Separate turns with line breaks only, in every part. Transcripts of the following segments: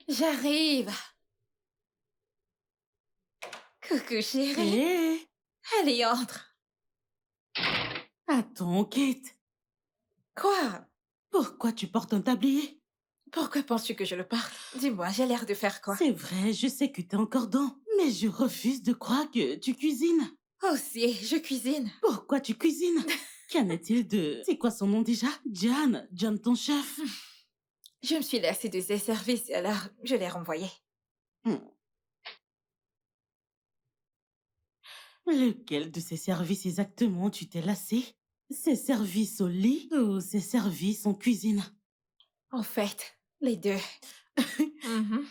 J'arrive. Coucou chérie.
Hé!
Allez, entre.
Attends, Kate.
Quoi?
Pourquoi tu portes un tablier?
Pourquoi penses-tu que je le porte? Dis-moi, j'ai l'air de faire quoi?
C'est vrai, je sais que t'es encore dans, mais je refuse de croire que tu cuisines.
Oh si, je cuisine.
Pourquoi tu cuisines? Qu'en est-il de... C'est quoi son nom déjà? John ton chef.
Je me suis lassée de ses services, alors je l'ai renvoyé.
Hmm. Lequel de ces services exactement tu t'es lassé? Ces services au lit ou ces services en cuisine?
En fait, les deux. Mhm.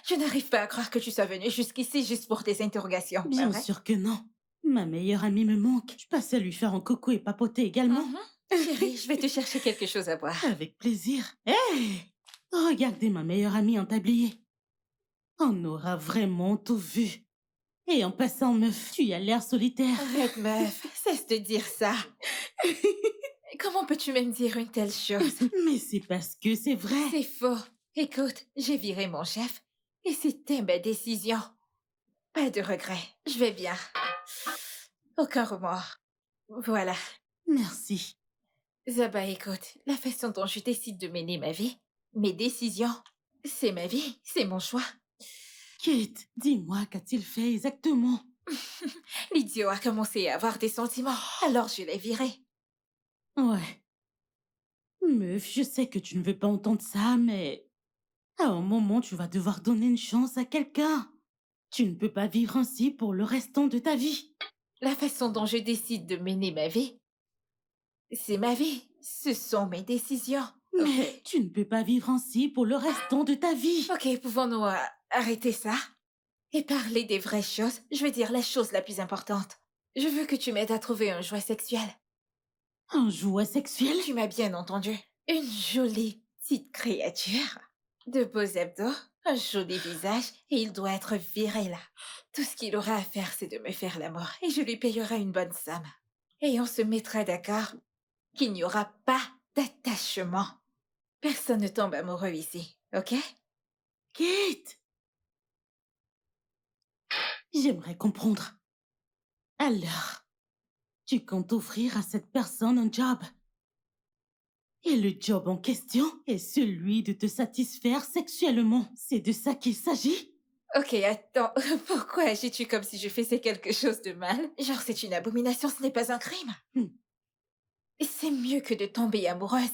Je n'arrive pas à croire que tu sois venue jusqu'ici juste pour tes interrogations, pas
Bien
vrai?
sûr que non. Ma meilleure amie me manque. Je passais à lui faire un coucou et papoter également.
Mhm. Chérie, je vais te chercher quelque chose à boire.
Avec plaisir. Hé! Regardez ma meilleure amie en tablier. On aura vraiment tout vu. Et en passant, meuf, tu as l'air solitaire.
Arrête, meuf, cesse de dire ça. Comment peux-tu même dire une telle chose?
Mais c'est parce que c'est vrai.
C'est faux. Écoute, j'ai viré mon chef et c'était ma décision. Pas de regret. Je vais bien. Aucun remords. Voilà.
Merci.
Zaba, écoute, la façon dont je décide de mener ma vie, mes décisions, c'est ma vie, c'est mon choix.
Kate, dis-moi, qu'a-t-il fait exactement?
L'idiot a commencé à avoir des sentiments, alors je l'ai viré.
Ouais. Meuf, je sais que tu ne veux pas entendre ça, mais... À un moment, tu vas devoir donner une chance à quelqu'un. Tu ne peux pas vivre ainsi pour le restant de ta vie.
La façon dont je décide de mener ma vie, c'est ma vie. Ce sont mes décisions. Ok.
Mais tu ne peux pas vivre ainsi pour le restant de ta vie.
Ok, pouvons-nous arrêter ça et parler des vraies choses? Je veux dire la chose la plus importante. Je veux que tu m'aides à trouver un jouet sexuel.
Un jouet sexuel?
Tu m'as bien entendu. Une jolie petite créature. De beaux abdos, un joli visage, et il doit être viré là. Tout ce qu'il aura à faire, c'est de me faire l'amour, et je lui payerai une bonne somme. Et on se mettra d'accord qu'il n'y aura pas d'attachement. Personne ne tombe amoureux ici, ok?
Kate! J'aimerais comprendre. Alors, tu comptes offrir à cette personne un job. Et le job en question est celui de te satisfaire sexuellement. C'est de ça qu'il s'agit?
Ok, attends, pourquoi agis-tu comme si je faisais quelque chose de mal? Genre, c'est une abomination, ce n'est pas un crime.
Hmm.
C'est mieux que de tomber amoureuse.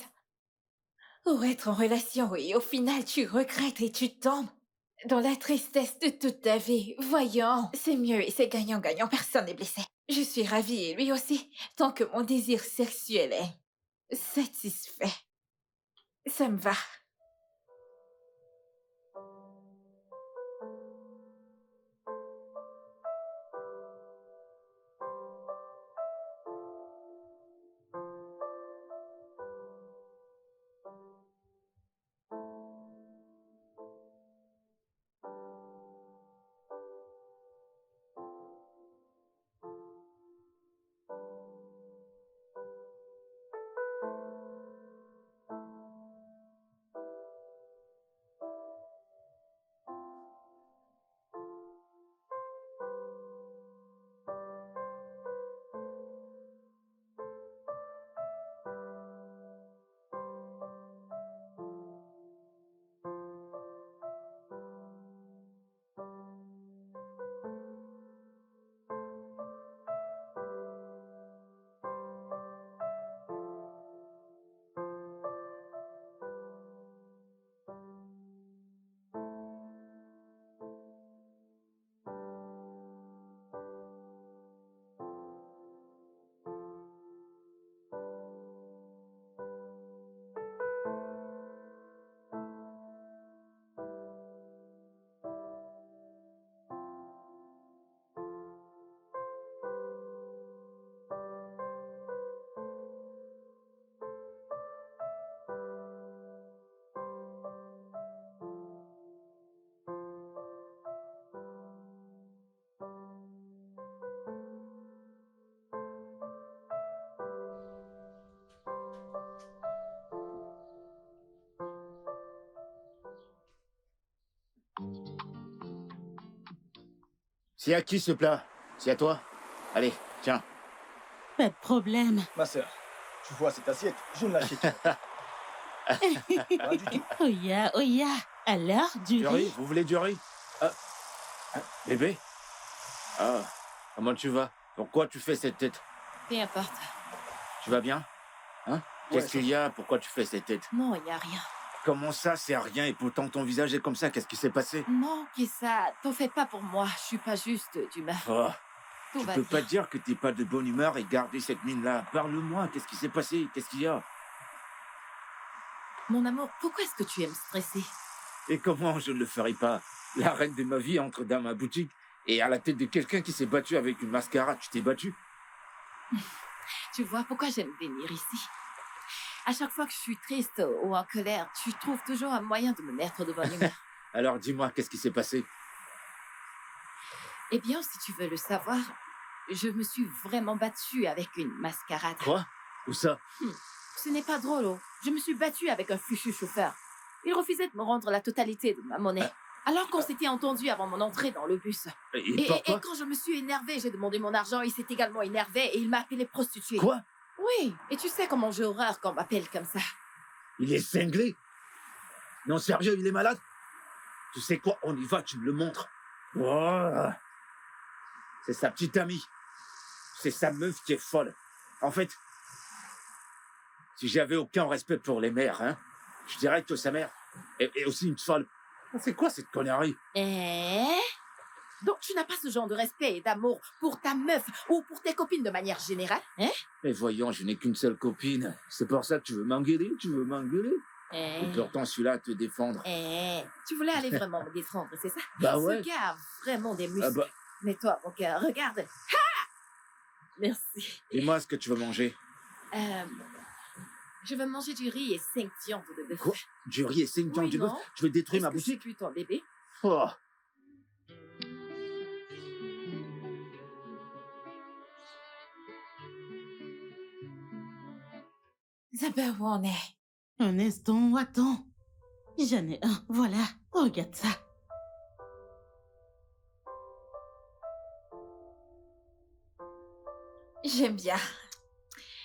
Ou être en relation et au final tu regrettes et tu tombes dans la tristesse de toute ta vie. Voyons, c'est mieux et c'est gagnant-gagnant, personne n'est blessé. Je suis ravie et lui aussi, tant que mon désir sexuel est satisfait. Ça me va.
C'est à qui ce plat? C'est à toi? Allez, tiens.
Pas de problème.
Ma sœur, tu vois cette assiette, je ne l'achète pas. Pas du tout.
Oya, oya. Alors, du
Du
riz?
riz? Vous voulez du riz? Ah, bébé? Ah, comment tu vas? Pourquoi tu fais cette tête?
Peu importe.
Tu vas bien? Hein? Qu'est-ce
Ouais,
qu'il y a? Pourquoi tu fais cette tête?
Non, il n'y a rien.
Comment ça, c'est rien et pourtant ton visage est comme ça? Qu'est-ce qui s'est passé?
Non, Kissa, t'en fais pas pour moi. Je suis pas juste d'humeur.
Oh,
Tout
tu
va
peux
bien.
pas dire que t'es pas de bonne humeur et garder cette mine-là. Parle-moi, qu'est-ce qui s'est passé? Qu'est-ce qu'il y a?
Mon amour, pourquoi est-ce que tu aimes stresser?
Et comment je ne le ferai pas? La reine de ma vie entre dans ma boutique et à la tête de quelqu'un qui s'est battu avec une mascarade. Tu t'es battu?
Tu vois pourquoi j'aime venir ici? À chaque fois que je suis triste ou en colère, tu trouves toujours un moyen de me mettre de bonne humeur.
Alors dis-moi, qu'est-ce qui s'est passé?
Eh bien, si tu veux le savoir, je me suis vraiment battue avec une mascarade.
Quoi? Où ça?
Ce n'est pas drôle, oh. Je me suis battue avec un fichu chauffeur. Il refusait de me rendre la totalité de ma monnaie. Alors qu'on s'était entendu avant mon entrée dans le bus.
Et
Et
pourquoi?
quand je me suis énervée, j'ai demandé mon argent, il s'est également énervé et il m'a appelé prostituée.
Quoi?
Oui, et tu sais comment j'ai horreur quand on m'appelle comme ça.
Il est cinglé? Non, sérieux, il est malade? Tu sais quoi? On y va, tu me le montres. Oh, c'est sa petite amie. C'est sa meuf qui est folle. En fait, si j'avais aucun respect pour les mères, hein, je dirais que sa mère est aussi une folle. C'est quoi cette connerie?
Donc tu n'as pas ce genre de respect et d'amour pour ta meuf ou pour tes copines de manière générale, hein?
Mais voyons, je n'ai qu'une seule copine. C'est pour ça que tu veux m'engueuler? Tu veux m'engueuler? Et pourtant, celui-là te défendre.
Tu voulais aller vraiment me défendre, c'est ça?
Bah ouais.
Ce gars a vraiment des muscles.
Ah bah,
Mais toi, mon cœur, regarde. Merci.
dis-moi ce que tu veux manger.
Je veux manger du riz et 5 viandes de bœuf.
Quoi? Du riz et 5 viandes
Oui,
du bœuf?
non?
Tu veux détruire ma
Est-ce que je suis
boutique?
plus ton bébé?
Oh.
Isabelle, où on est?
Un instant, attends. J'en ai un, voilà. Regarde ça.
J'aime bien.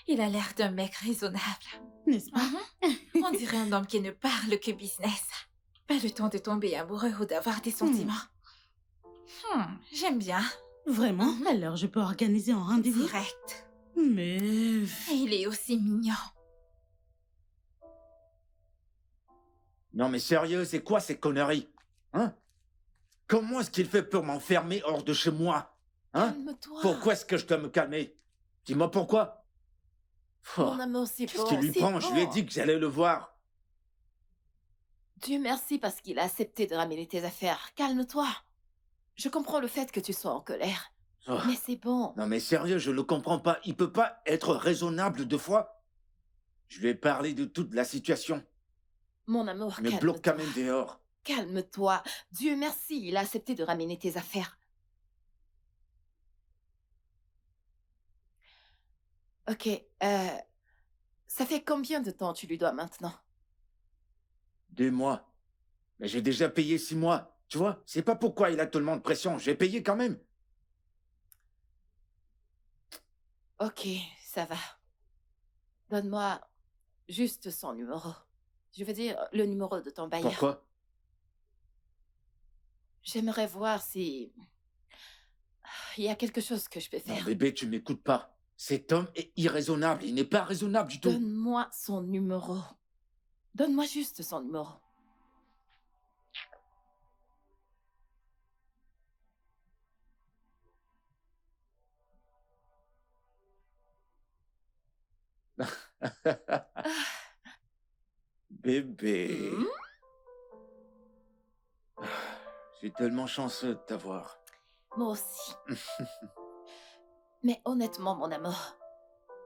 Il a l'air d'un mec raisonnable.
N'est-ce pas?
On dirait un homme qui ne parle que business. Pas le temps de tomber amoureux ou d'avoir des sentiments. J'aime bien.
Vraiment? Alors je peux organiser un rendez-vous?
Direct.
Mais...
Et il est aussi mignon.
Non mais sérieux, c'est quoi ces conneries? Hein? Comment est-ce qu'il fait pour m'enfermer hors de chez moi? Hein?
Calme-toi.
Pourquoi est-ce que je dois me calmer? Dis-moi pourquoi? Oh,
Mon amour, c'est
qu'est-ce
bon.
qui lui
c'est
prend? Je lui ai
bon.
dit que j'allais le voir.
Dieu merci parce qu'il a accepté de ramener tes affaires. Calme-toi. Je comprends le fait que tu sois en colère.
Oh.
Mais c'est bon.
Non mais sérieux, je ne comprends pas. Il peut pas être raisonnable 2 fois. Je lui ai parlé de toute la situation.
Mon amour,
Il me bloque quand
calme-toi.
même dehors.
Calme-toi. Dieu merci, il a accepté de ramener tes affaires. Ok, ça fait combien de temps tu lui dois maintenant?
2 mois. Mais j'ai déjà payé 6 mois. Tu vois, c'est pas pourquoi il a tellement de pression. J'ai payé quand même.
Ok, ça va. Donne-moi juste son numéro. Je veux dire, le numéro de ton bailleur.
Pourquoi?
J'aimerais voir si... il y a quelque chose que je peux
Non
faire.
bébé, tu m'écoutes pas. Cet homme est irraisonnable. Il n'est pas raisonnable du tout.
Donne-moi son numéro. Donne-moi juste son numéro.
Bébé.
Hmm?
Je suis tellement chanceux de t'avoir.
Moi aussi. Mais honnêtement, mon amour,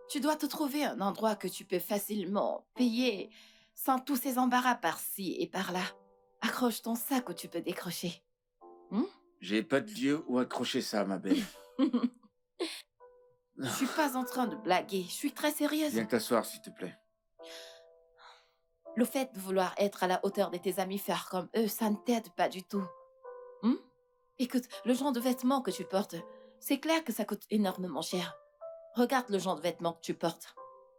tu dois te trouver un endroit que tu peux facilement payer sans tous ces embarras par-ci et par-là. Accroche ton sac où tu peux décrocher.
J'ai pas de lieu où accrocher ça, ma belle.
Je suis pas en train de blaguer, je suis très sérieuse.
Viens t'asseoir, s'il te plaît.
Le fait de vouloir être à la hauteur de tes amis, faire comme eux, ça ne t'aide pas du tout.
Écoute, le genre de vêtements que tu portes, c'est clair que ça coûte énormément cher. Regarde le genre de vêtements que tu portes.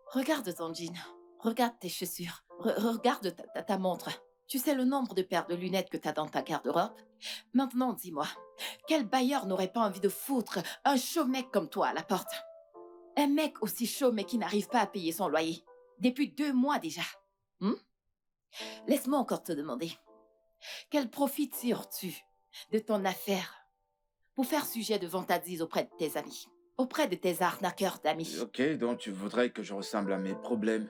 Regarde ton jean. Regarde tes chaussures. Regarde ta montre. Tu sais le nombre de paires de lunettes que t'as dans ta garde-robe? Maintenant, dis-moi, quel bailleur n'aurait pas envie de foutre un chaud mec comme toi à la porte? Un mec aussi chaud mais qui n'arrive pas à payer son loyer. Depuis 2 mois déjà. Hmm? Laisse-moi encore te demander. Quel profit tires-tu de ton affaire pour faire sujet de vantardise auprès de tes amis? Auprès de tes arnaqueurs d'amis?
Ok, donc tu voudrais que je ressemble à mes problèmes,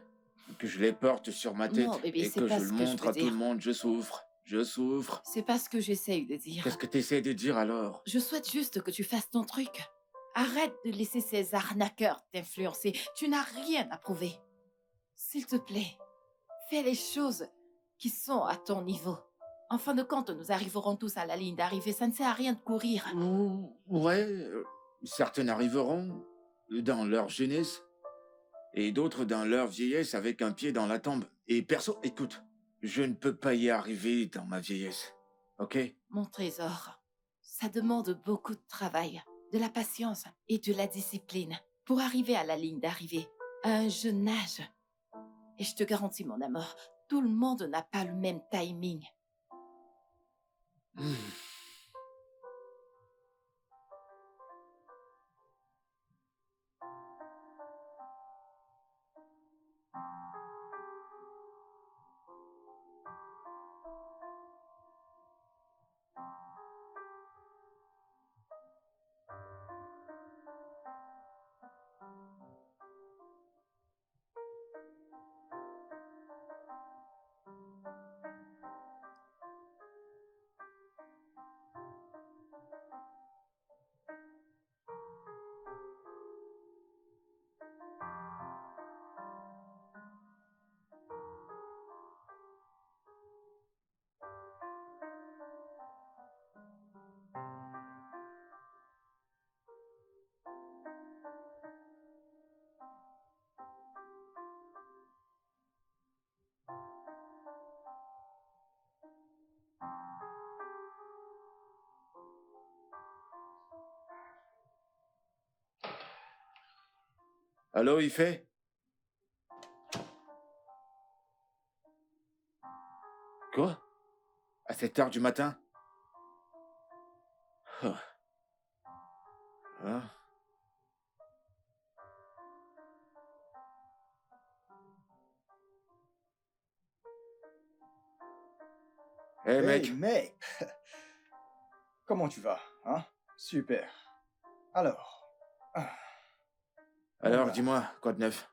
que je les porte sur ma tête
Non, bébé,
et
c'est
que
pas
je
ce
le
que je
montre
veux
à tout le
dire.
monde, je souffre, je souffre.
C'est pas ce que j'essaye de dire.
Qu'est-ce que tu essaies de dire alors?
Je souhaite juste que tu fasses ton truc. Arrête de laisser ces arnaqueurs t'influencer. Tu n'as rien à prouver. S'il te plaît, fais les choses qui sont à ton niveau. En fin de compte, nous arriverons tous à la ligne d'arrivée. Ça ne sert à rien de courir.
Ouais, certains arriveront dans leur jeunesse et d'autres dans leur vieillesse avec un pied dans la tombe. Et perso, écoute, je ne peux pas y arriver dans ma vieillesse, ok?
Mon trésor, ça demande beaucoup de travail, de la patience et de la discipline pour arriver à la ligne d'arrivée à un jeune âge. Et je te garantis, mon amour, tout le monde n'a pas le même timing.
Allô, il fait? Quoi? À cette heure du matin? Oh. Hein? Hé, mec,
Hey, mec! Comment tu vas, hein? Super. Alors, ah,
alors
voilà.
dis-moi, quoi de neuf?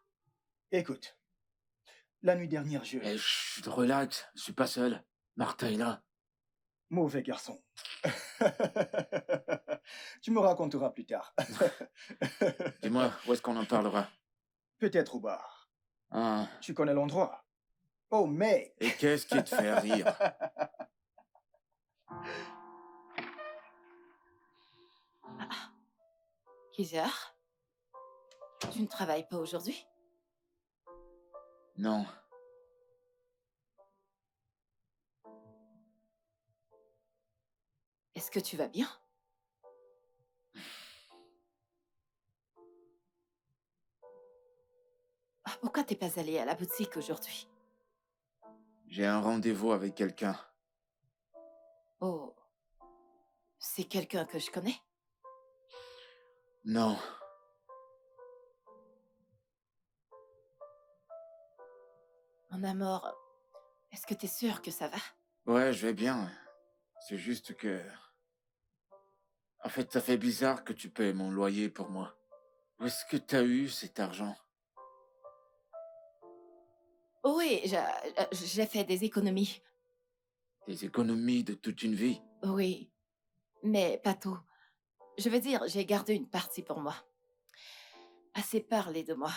Écoute, la nuit dernière,
Eh, chut, relax, je suis pas seul. Martha est là.
Mauvais garçon. Tu me raconteras plus tard.
Dis-moi, où est-ce qu'on en parlera?
Peut-être au bar.
Hein?
Tu connais l'endroit? Oh, mec!
Et qu'est-ce qui te fait rire?
Kizer, tu ne travailles pas aujourd'hui?
Non.
Est-ce que tu vas bien? Ah, pourquoi t'es pas allé à la boutique aujourd'hui?
J'ai un rendez-vous avec quelqu'un.
Oh, c'est quelqu'un que je connais?
Non.
Mon amour, est-ce que t'es sûr que ça va?
Ouais, je vais bien. C'est juste que... En fait, ça fait bizarre que tu payes mon loyer pour moi. Où est-ce que t'as eu cet argent?
Oui, j'ai fait des économies.
Des économies de toute une vie.
Oui, mais pas tout. Je veux dire, j'ai gardé une partie pour moi. Assez parlé de moi.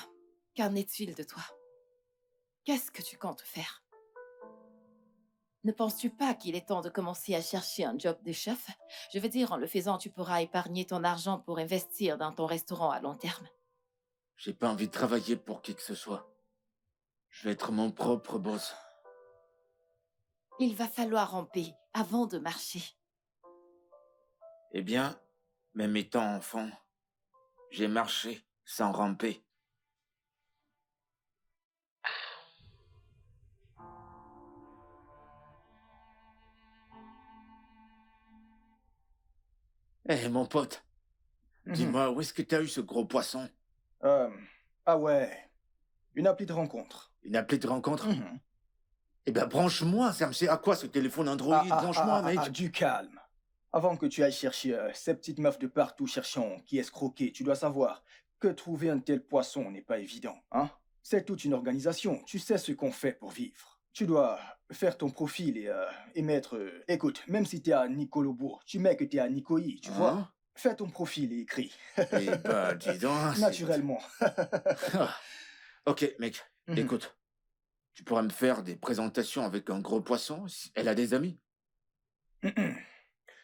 Qu'en est-il de toi? Qu'est-ce que tu comptes faire? Ne penses-tu pas qu'il est temps de commencer à chercher un job de chef? Je veux dire, en le faisant, tu pourras épargner ton argent pour investir dans ton restaurant à long terme.
J'ai pas envie de travailler pour qui que ce soit. Je vais être mon propre boss.
Il va falloir ramper avant de marcher.
Eh bien, même étant enfant, j'ai marché sans ramper. Eh, mon pote, dis-moi, où est-ce que t'as eu ce gros poisson?
Euh, ah ouais, une appli de rencontre.
Une appelée de rencontre?
Mhm.
Eh ben, branche-moi, ça me sert à quoi ce téléphone Android? Branche-moi, mec.
Du calme. Avant que tu ailles chercher ces petites meufs de partout cherchant qui escroquer, tu dois savoir que trouver un tel poisson n'est pas évident, hein? C'est toute une organisation, tu sais ce qu'on fait pour vivre. Tu dois faire ton profil et mettre... écoute, même si t'es à Nicolobourg, tu mets que t'es à Nicoï, tu vois?
Hein?
Fais ton profil et écris.
Eh ben, dis donc, c'est...
Naturellement.
Ah. Ok, mec,
Mhm.
écoute. Tu pourrais me faire des présentations avec un gros poisson? Elle a des amis?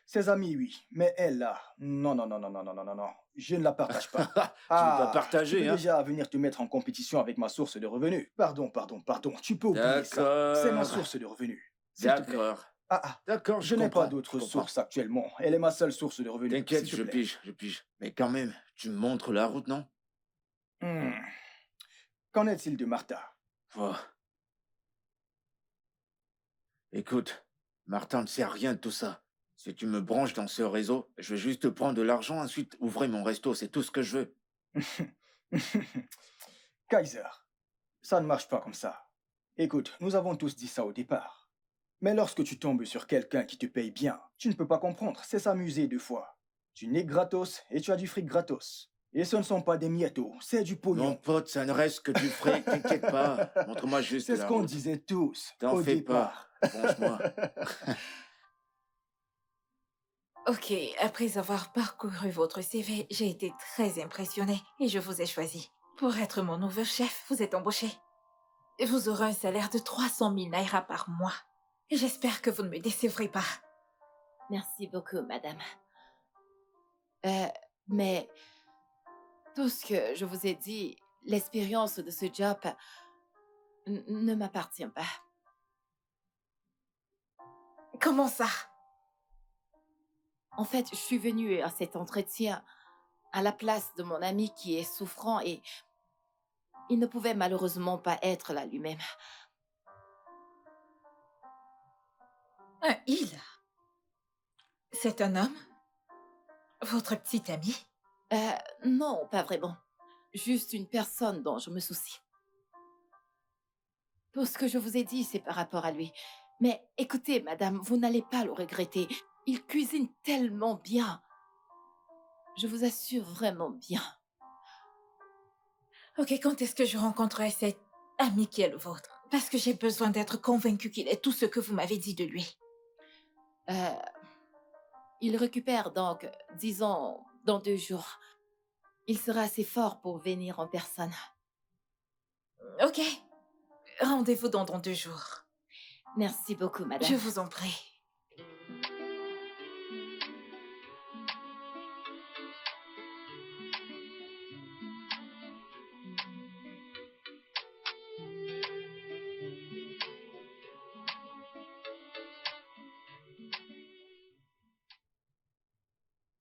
Ses amis, oui. Mais elle, là, non, non, non, non, non, non, non, non, non. Je ne la partage pas.
Tu veux pas
Ah, tu
partager,
peux
hein?
déjà venir te mettre en compétition avec ma source de revenus. Pardon, pardon, pardon. Tu peux oublier ça. C'est ma
D'accord.
source de revenus. S'il te plaît.
D'accord.
Ah,
D'accord,
je n'ai pas
comprends,
d'autre
je comprends.
source actuellement. Elle est ma seule source de revenus.
T'inquiète,
S'il te
je
plaît.
pige, je pige. Mais quand même, tu me montres la route, non?
Hmm. Qu'en est-il de Martha?
Oh. Écoute, Martin ne sait rien de tout ça. Si tu me branches dans ce réseau, je vais juste prendre de l'argent, ensuite ouvrir mon resto, c'est tout ce que je veux.
Kaiser, ça ne marche pas comme ça. Écoute, nous avons tous dit ça au départ. Mais lorsque tu tombes sur quelqu'un qui te paye bien, tu ne peux pas comprendre, c'est s'amuser deux fois. Tu n'es gratos et tu as du fric gratos. Et ce ne sont pas des miettos, c'est du
Mon
pognon.
pote, ça ne reste que du fric, t'inquiète pas. Montre-moi juste
C'est ce
la
qu'on
route.
disait tous
T'en
au
fais
départ.
pas, branche-moi.
Ok, après avoir parcouru votre CV, j'ai été très impressionnée et je vous ai choisi. Pour être mon nouveau chef, vous êtes embauché. Vous aurez un salaire de 300 000 naira par mois. J'espère que vous ne me décevrez pas.
Merci beaucoup, madame. Mais tout ce que je vous ai dit, l'expérience de ce job ne m'appartient pas.
Comment ça?
En fait, je suis venue à cet entretien à la place de mon ami qui est souffrant et il ne pouvait malheureusement pas être là lui-même.
Un il? C'est un homme? Votre petit ami?
Non, pas vraiment. Juste une personne dont je me soucie. Tout ce que je vous ai dit, c'est par rapport à lui. Mais écoutez, madame, vous n'allez pas le regretter. Il cuisine tellement bien. Je vous assure vraiment bien.
Ok, quand est-ce que je rencontrerai cet ami qui est le vôtre? Parce que j'ai besoin d'être convaincue qu'il est tout ce que vous m'avez dit de lui.
Il récupère donc, disons, dans 2 jours. Il sera assez fort pour venir en personne.
Ok, rendez-vous dans 2 jours.
Merci beaucoup, madame.
Je vous en prie.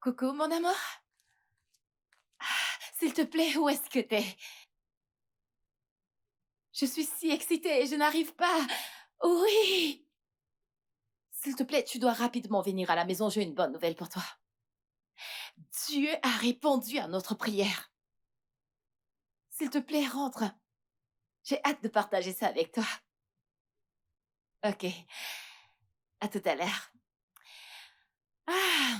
Coucou, mon amour. S'il te plaît, où est-ce que t'es? Je suis si excitée, je n'arrive pas. Oui! S'il te plaît, tu dois rapidement venir à la maison, j'ai une bonne nouvelle pour toi. Dieu a répondu à notre prière. S'il te plaît, rentre. J'ai hâte de partager ça avec toi. Ok. À tout à l'heure. Ah!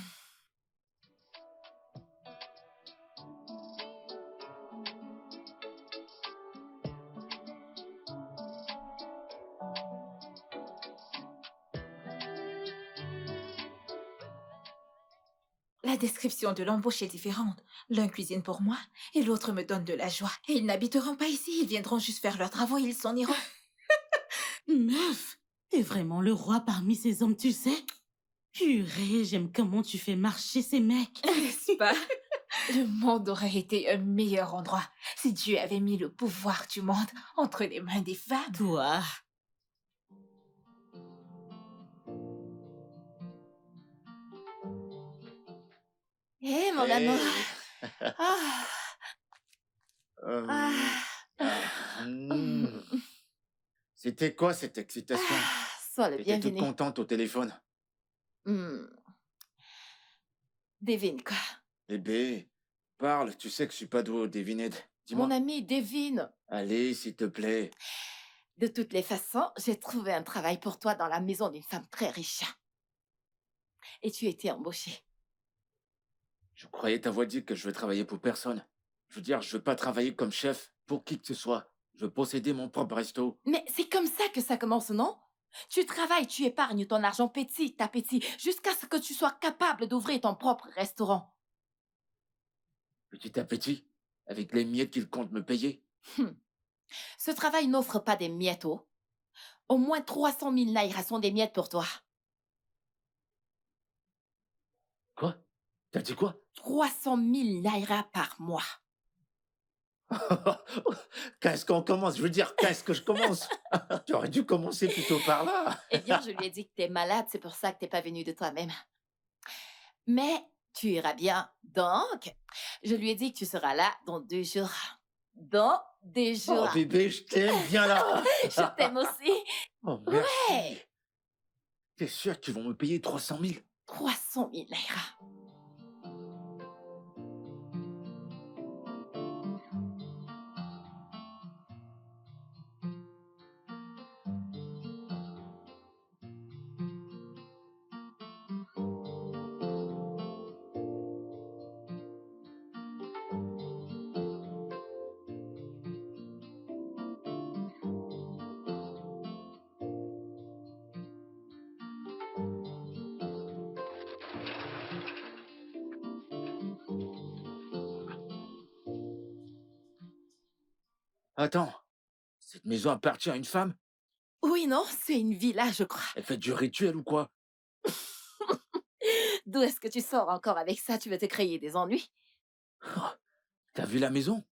La description de l'embauche est différente. L'un cuisine pour moi et l'autre me donne de la joie. Et ils n'habiteront pas ici, ils viendront juste faire leurs travaux et ils s'en iront.
Meuf, t'es vraiment le roi parmi ces hommes, tu sais? Purée, j'aime comment tu fais marcher ces mecs.
N'est-ce pas? Le monde aurait été un meilleur endroit si Dieu avait mis le pouvoir du monde entre les mains des femmes.
Toi,
Hé, mon amour.
Hey.
Ah, ah,
Hmm. C'était quoi cette excitation?
sois le
T'étais toute
bienvenu.
contente au téléphone.
Hmm. Devine quoi?
Bébé, parle, tu sais que je suis pas doué au devinette.
Mon
Dis-moi.
ami, devine.
Allez, s'il te plaît.
De toutes les façons, j'ai trouvé un travail pour toi dans la maison d'une femme très riche. Et tu étais embauché.
Je croyais t'avoir dit que je veux travailler pour personne. Je veux dire, je veux pas travailler comme chef pour qui que ce soit. Je veux posséder mon propre resto.
Mais c'est comme ça que ça commence, non? Tu travailles, tu épargnes ton argent petit à petit, jusqu'à ce que tu sois capable d'ouvrir ton propre restaurant.
Petit à petit, avec les miettes qu'il compte me payer.
Hum. Ce travail n'offre pas des miettes, oh. Au moins 300 000 naira sont des miettes pour toi.
Quoi? T'as dit quoi?
300 000 naira par mois.
Qu'est-ce qu'on commence? Je veux dire, qu'est-ce que je commence? Tu aurais dû commencer plutôt par là.
Eh bien, je lui ai dit que t'es malade, c'est pour ça que t'es pas venu de toi-même. Mais tu iras bien. Donc, je lui ai dit que tu seras là dans 2 jours. Dans 2
Oh
jours.
bébé, je t'aime, viens là.
Je t'aime aussi.
Oh merci.
Ouais.
T'es sûr qu'ils vont me payer 300 000?
300 000 naira.
Attends, cette maison appartient à une femme?
Oui, non, c'est une villa, je crois.
Elle fait du rituel ou quoi?
D'où est-ce que tu sors encore avec ça? Tu veux te créer des ennuis?
Oh, t'as vu la maison?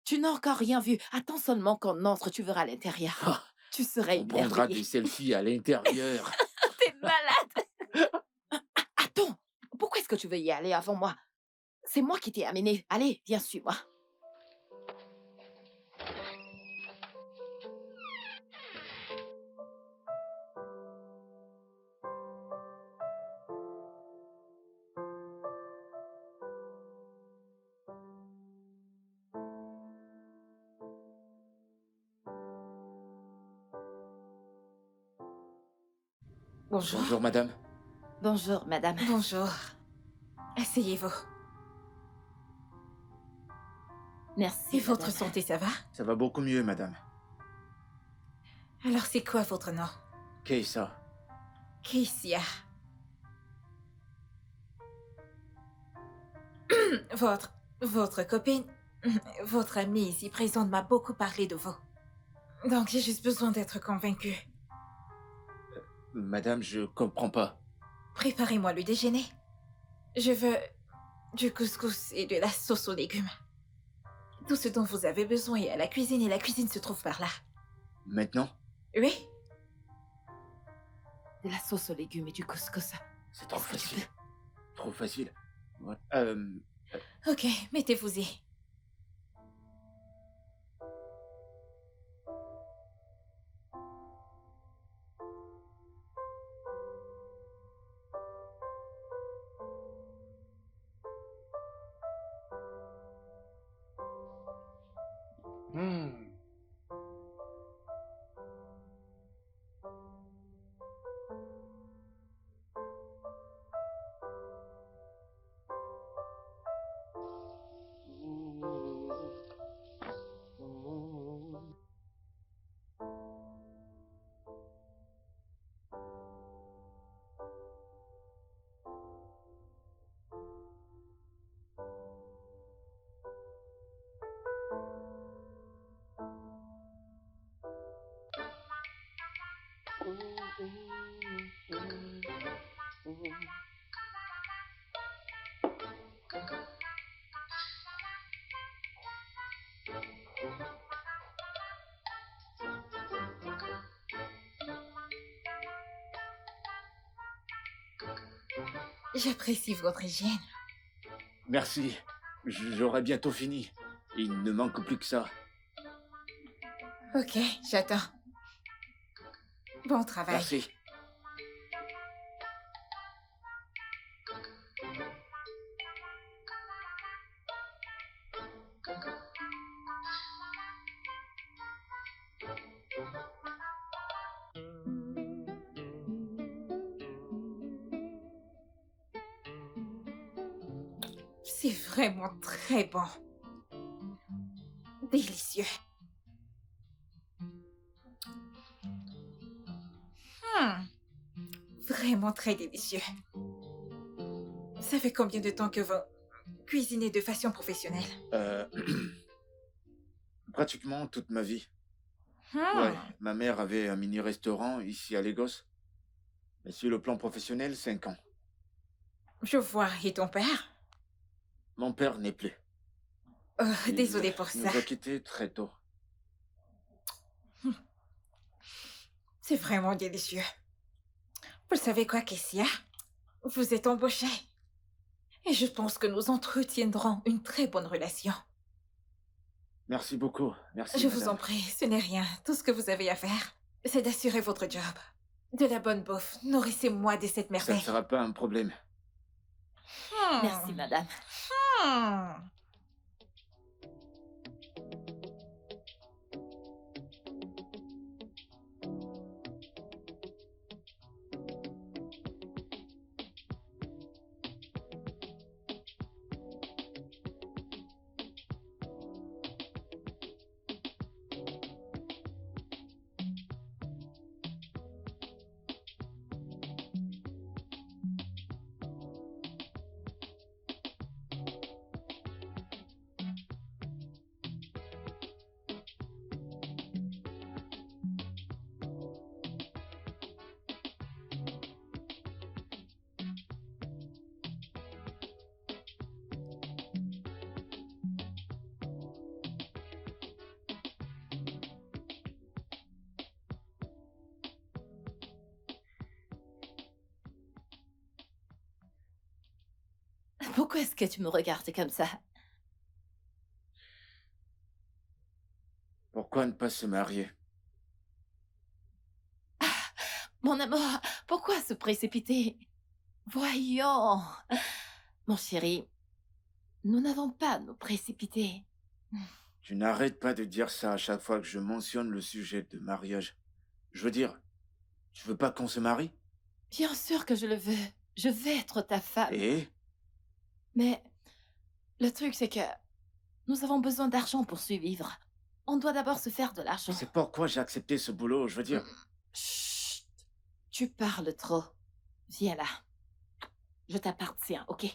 Tu n'as encore rien vu. Attends seulement qu'on entre, tu verras l'intérieur.
Ah,
Tu serais
on prendra
émerveillé.
des selfies à l'intérieur.
T'es malade. Attends, pourquoi est-ce que tu veux y aller avant moi? C'est moi qui t'ai amené. Allez, viens, suis-moi.
Bonjour.
Bonjour madame.
Bonjour, madame.
Bonjour. Asseyez-vous.
Merci.
Et votre
madame.
santé, ça va?
Ça va beaucoup mieux madame.
Alors, c'est quoi votre nom?
Keïssa.
Keissia. Votre copine, votre amie ici présente m'a beaucoup parlé de vous. Donc, j'ai juste besoin d'être convaincue.
Madame, je comprends pas.
Préparez-moi le déjeuner. Je veux du couscous et de la sauce aux légumes. Tout ce dont vous avez besoin est à la cuisine et la cuisine se trouve par là.
Maintenant?
Oui?
De la sauce aux légumes et du couscous.
C'est trop
Est-ce que tu
facile. Trop facile. Ouais.
Ok, mettez-vous-y. J'apprécie votre hygiène.
Merci. J'aurai bientôt fini. Il ne manque plus que ça.
Ok, j'attends. Bon travail.
Merci.
C'est vraiment très bon. Délicieux. Hmm, Vraiment très délicieux. Ça fait combien de temps que vous cuisinez de façon professionnelle?
Euh, Pratiquement toute ma vie.
Hmm,
Ouais, ma mère avait un mini-restaurant ici à Lagos. Mais sur le plan professionnel, 5 ans.
Je vois. Et ton père?
Mon père n'est plus.
Oh,
Il
désolée pour
nous
ça.
a quittés très tôt.
C'est vraiment délicieux. Vous savez quoi, Kessia? Vous êtes embauchée. Et je pense que nous entretiendrons une très bonne relation.
Merci beaucoup. Merci,
Je vous
madame.
en prie, ce n'est rien. Tout ce que vous avez à faire, c'est d'assurer votre job. De la bonne bouffe. Nourrissez-moi de cette
Ça ne
merveille.
sera pas un problème.
Merci, madame.
Hmm.
Pourquoi est-ce que tu me regardes comme ça?
Pourquoi ne pas se marier?
Mon amour, pourquoi se précipiter? Voyons. Mon chéri, nous n'avons pas à nous précipiter.
Tu n'arrêtes pas de dire ça à chaque fois que je mentionne le sujet de mariage. Je veux dire, tu veux pas qu'on se marie?
Bien sûr que je le veux. Je vais être ta femme.
Et?
Mais le truc, c'est que nous avons besoin d'argent pour survivre. On doit d'abord se faire de l'argent.
C'est pourquoi j'ai accepté ce boulot, je veux dire.
Chut. Tu parles trop. Viens là. Je t'appartiens, ok?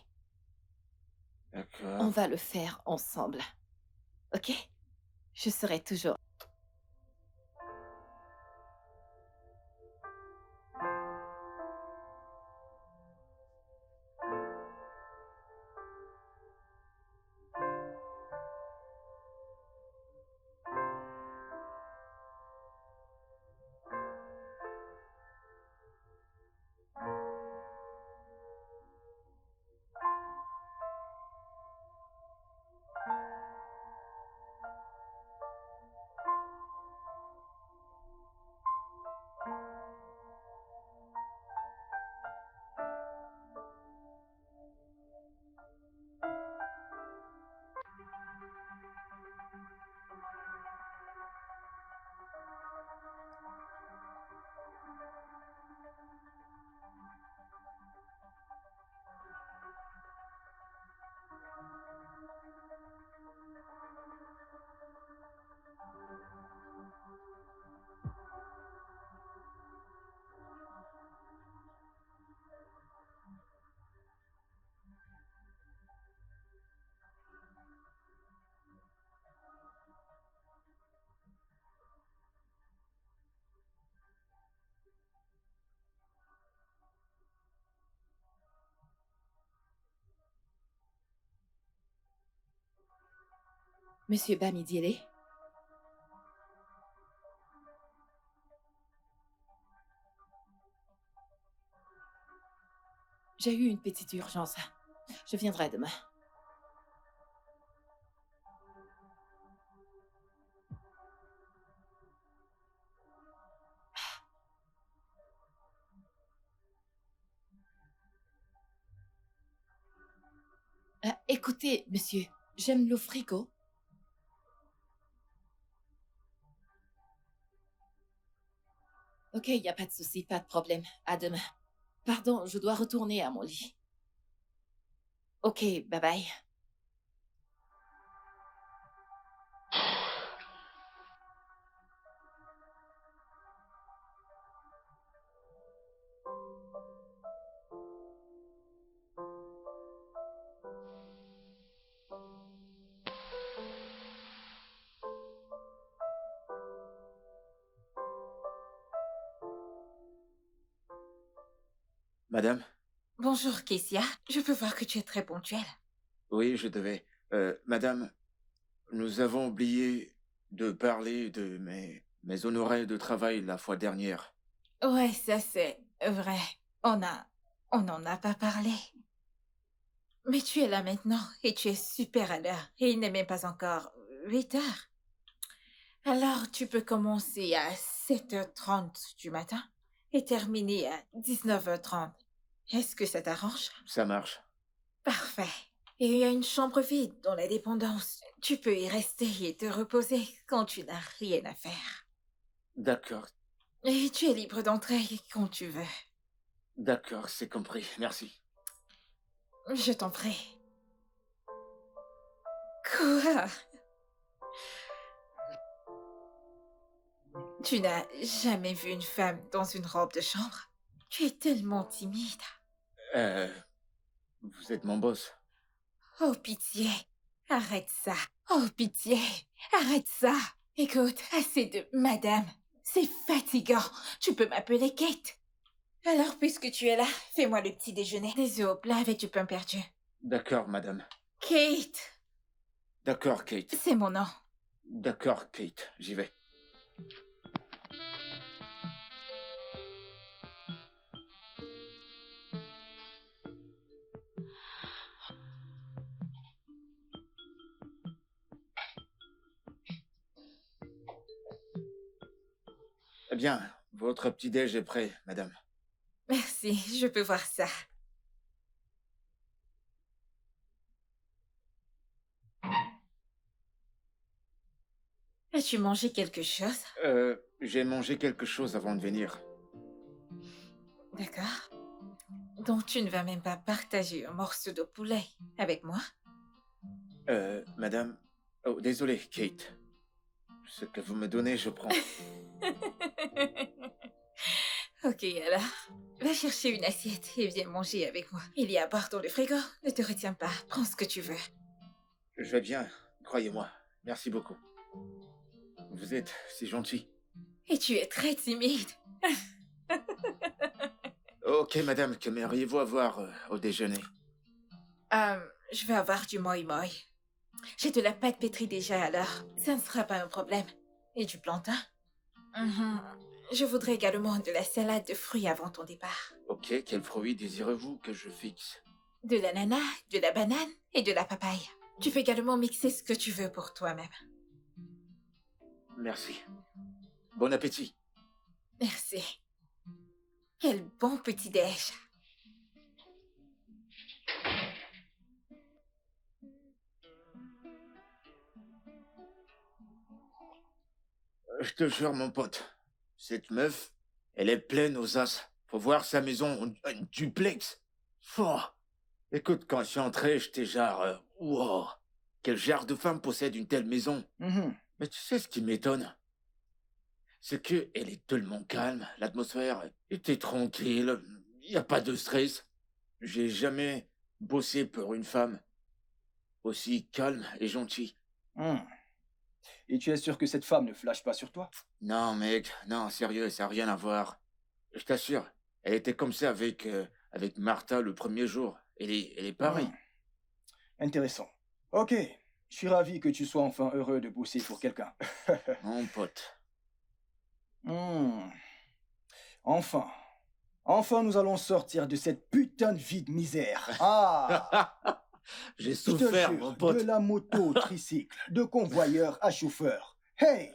On
D'accord.
va le faire ensemble. Ok? Je serai toujours... Monsieur Bamidiele? J'ai eu une petite urgence. Je viendrai demain. Écoutez, monsieur, j'aime le frigo. Ok, y a pas de souci, pas de problème. À demain. Pardon, je dois retourner à mon lit. Ok, bye bye.
Madame?
Bonjour, Kessia. Je peux voir que tu es très ponctuelle.
Oui, je devais. Madame, nous avons oublié de parler de mes honoraires de travail la fois dernière.
Ouais, ça c'est vrai. On n'en a pas parlé. Mais tu es là maintenant et tu es super à l'heure. Et il n'est même pas encore 8 heures. Alors tu peux commencer à 7h30 du matin et terminer à 19h30. Est-ce que ça t'arrange?
Ça marche.
Parfait. Et il y a une chambre vide dans la dépendance. Tu peux y rester et te reposer quand tu n'as rien à faire.
D'accord.
Et tu es libre d'entrer quand tu veux.
D'accord, c'est compris. Merci.
Je t'en prie. Quoi? Tu n'as jamais vu une femme dans une robe de chambre? Tu es tellement timide.
Vous êtes mon boss.
Oh, pitié. Arrête ça. Oh, pitié. Arrête ça. Écoute, assez de madame. C'est fatigant. Tu peux m'appeler Kate. Alors, puisque tu es là, fais-moi le petit déjeuner. Des œufs au plat avec du pain perdu.
D'accord, madame.
Kate,
D'accord, Kate.
c'est mon nom.
D'accord, Kate. J'y vais. Eh bien, votre petit-déj est prêt, madame.
Merci, je peux voir ça. As-tu mangé quelque chose?
J'ai mangé quelque chose avant de venir.
D'accord. Donc tu ne vas même pas partager un morceau de poulet avec moi?
Madame... Oh, désolé, Kate. Ce que vous me donnez, je prends.
Ok, alors. Va chercher une assiette et viens manger avec moi. Il y a à boire dans le frigo. Ne te retiens pas. Prends ce que tu veux.
Je vais bien, croyez-moi. Merci beaucoup. Vous êtes si gentil.
Et tu es très timide.
Ok, madame, que m'auriez-vous à voir au déjeuner?
Je vais avoir du moi moi. J'ai de la pâte pétrie déjà alors. Ça ne sera pas un problème. Et du plantain? Mhm. Je voudrais également de la salade de fruits avant ton départ.
Ok, quel fruit désirez-vous que je fixe?
De l'ananas, de la banane et de la papaye. Tu peux également mixer ce que tu veux pour toi-même.
Merci. Bon appétit.
Merci. Quel bon petit-déj.
Je te jure, mon pote, cette meuf, elle est pleine aux as. Faut voir sa maison, un duplex. Oh. Écoute, quand je suis entré, j'étais genre... wow, quel genre de femme possède une telle maison?
Mhm.
Mais tu sais ce qui m'étonne? C'est que elle est tellement calme, l'atmosphère était tranquille, il n'y a pas de stress. J'ai jamais bossé pour une femme aussi calme et gentille.
Hmm. Et tu es sûr que cette femme ne flash pas sur toi?
Non, mec, non, sérieux, ça n'a rien à voir. Je t'assure, elle était comme ça avec Martha le premier jour. Elle est pareille.
Intéressant. Ok, je suis ravi que tu sois enfin heureux de bosser pour quelqu'un.
Mon pote.
Hmm. Enfin. Enfin, nous allons sortir de cette putain de vie de misère. Ah!
J'ai
Je te
souffert,
jure,
mon pote.
de la moto au tricycle, de convoyeur à chauffeur. Hey!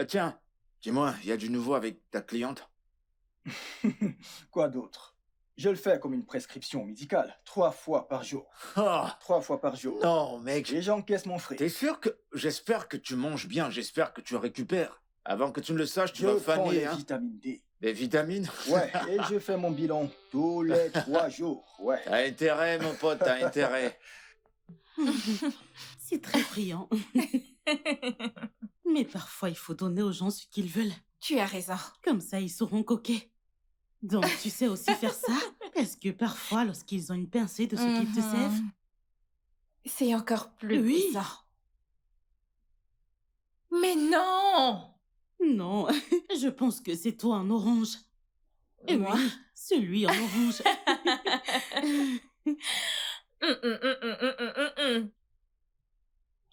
Tiens, dis-moi, il y a du nouveau avec ta cliente?
Quoi d'autre? Je le fais comme une prescription médicale, 3 fois par jour.
Ah,
3 fois par jour.
non, mec.
Et j'encaisse mon frais.
T'es sûr que... J'espère que tu manges bien, j'espère que tu récupères. Avant que tu ne le saches, tu
Je
vas
prends
faner,
les
hein.
vitamines D.
Des vitamines?
Ouais, et je fais mon bilan tous les 3 jours. Ouais.
T'as intérêt, mon pote, t'as intérêt.
C'est très brillant. Mais parfois, il faut donner aux gens ce qu'ils veulent.
Tu as raison.
Comme ça, ils seront coquets. Donc, tu sais aussi faire ça? Parce que parfois, lorsqu'ils ont une pincée de ce qu'ils te servent...
C'est encore plus
Oui.
bizarre. Mais non!
Non, je pense que c'est toi en orange.
Moi?
Oui, celui en orange.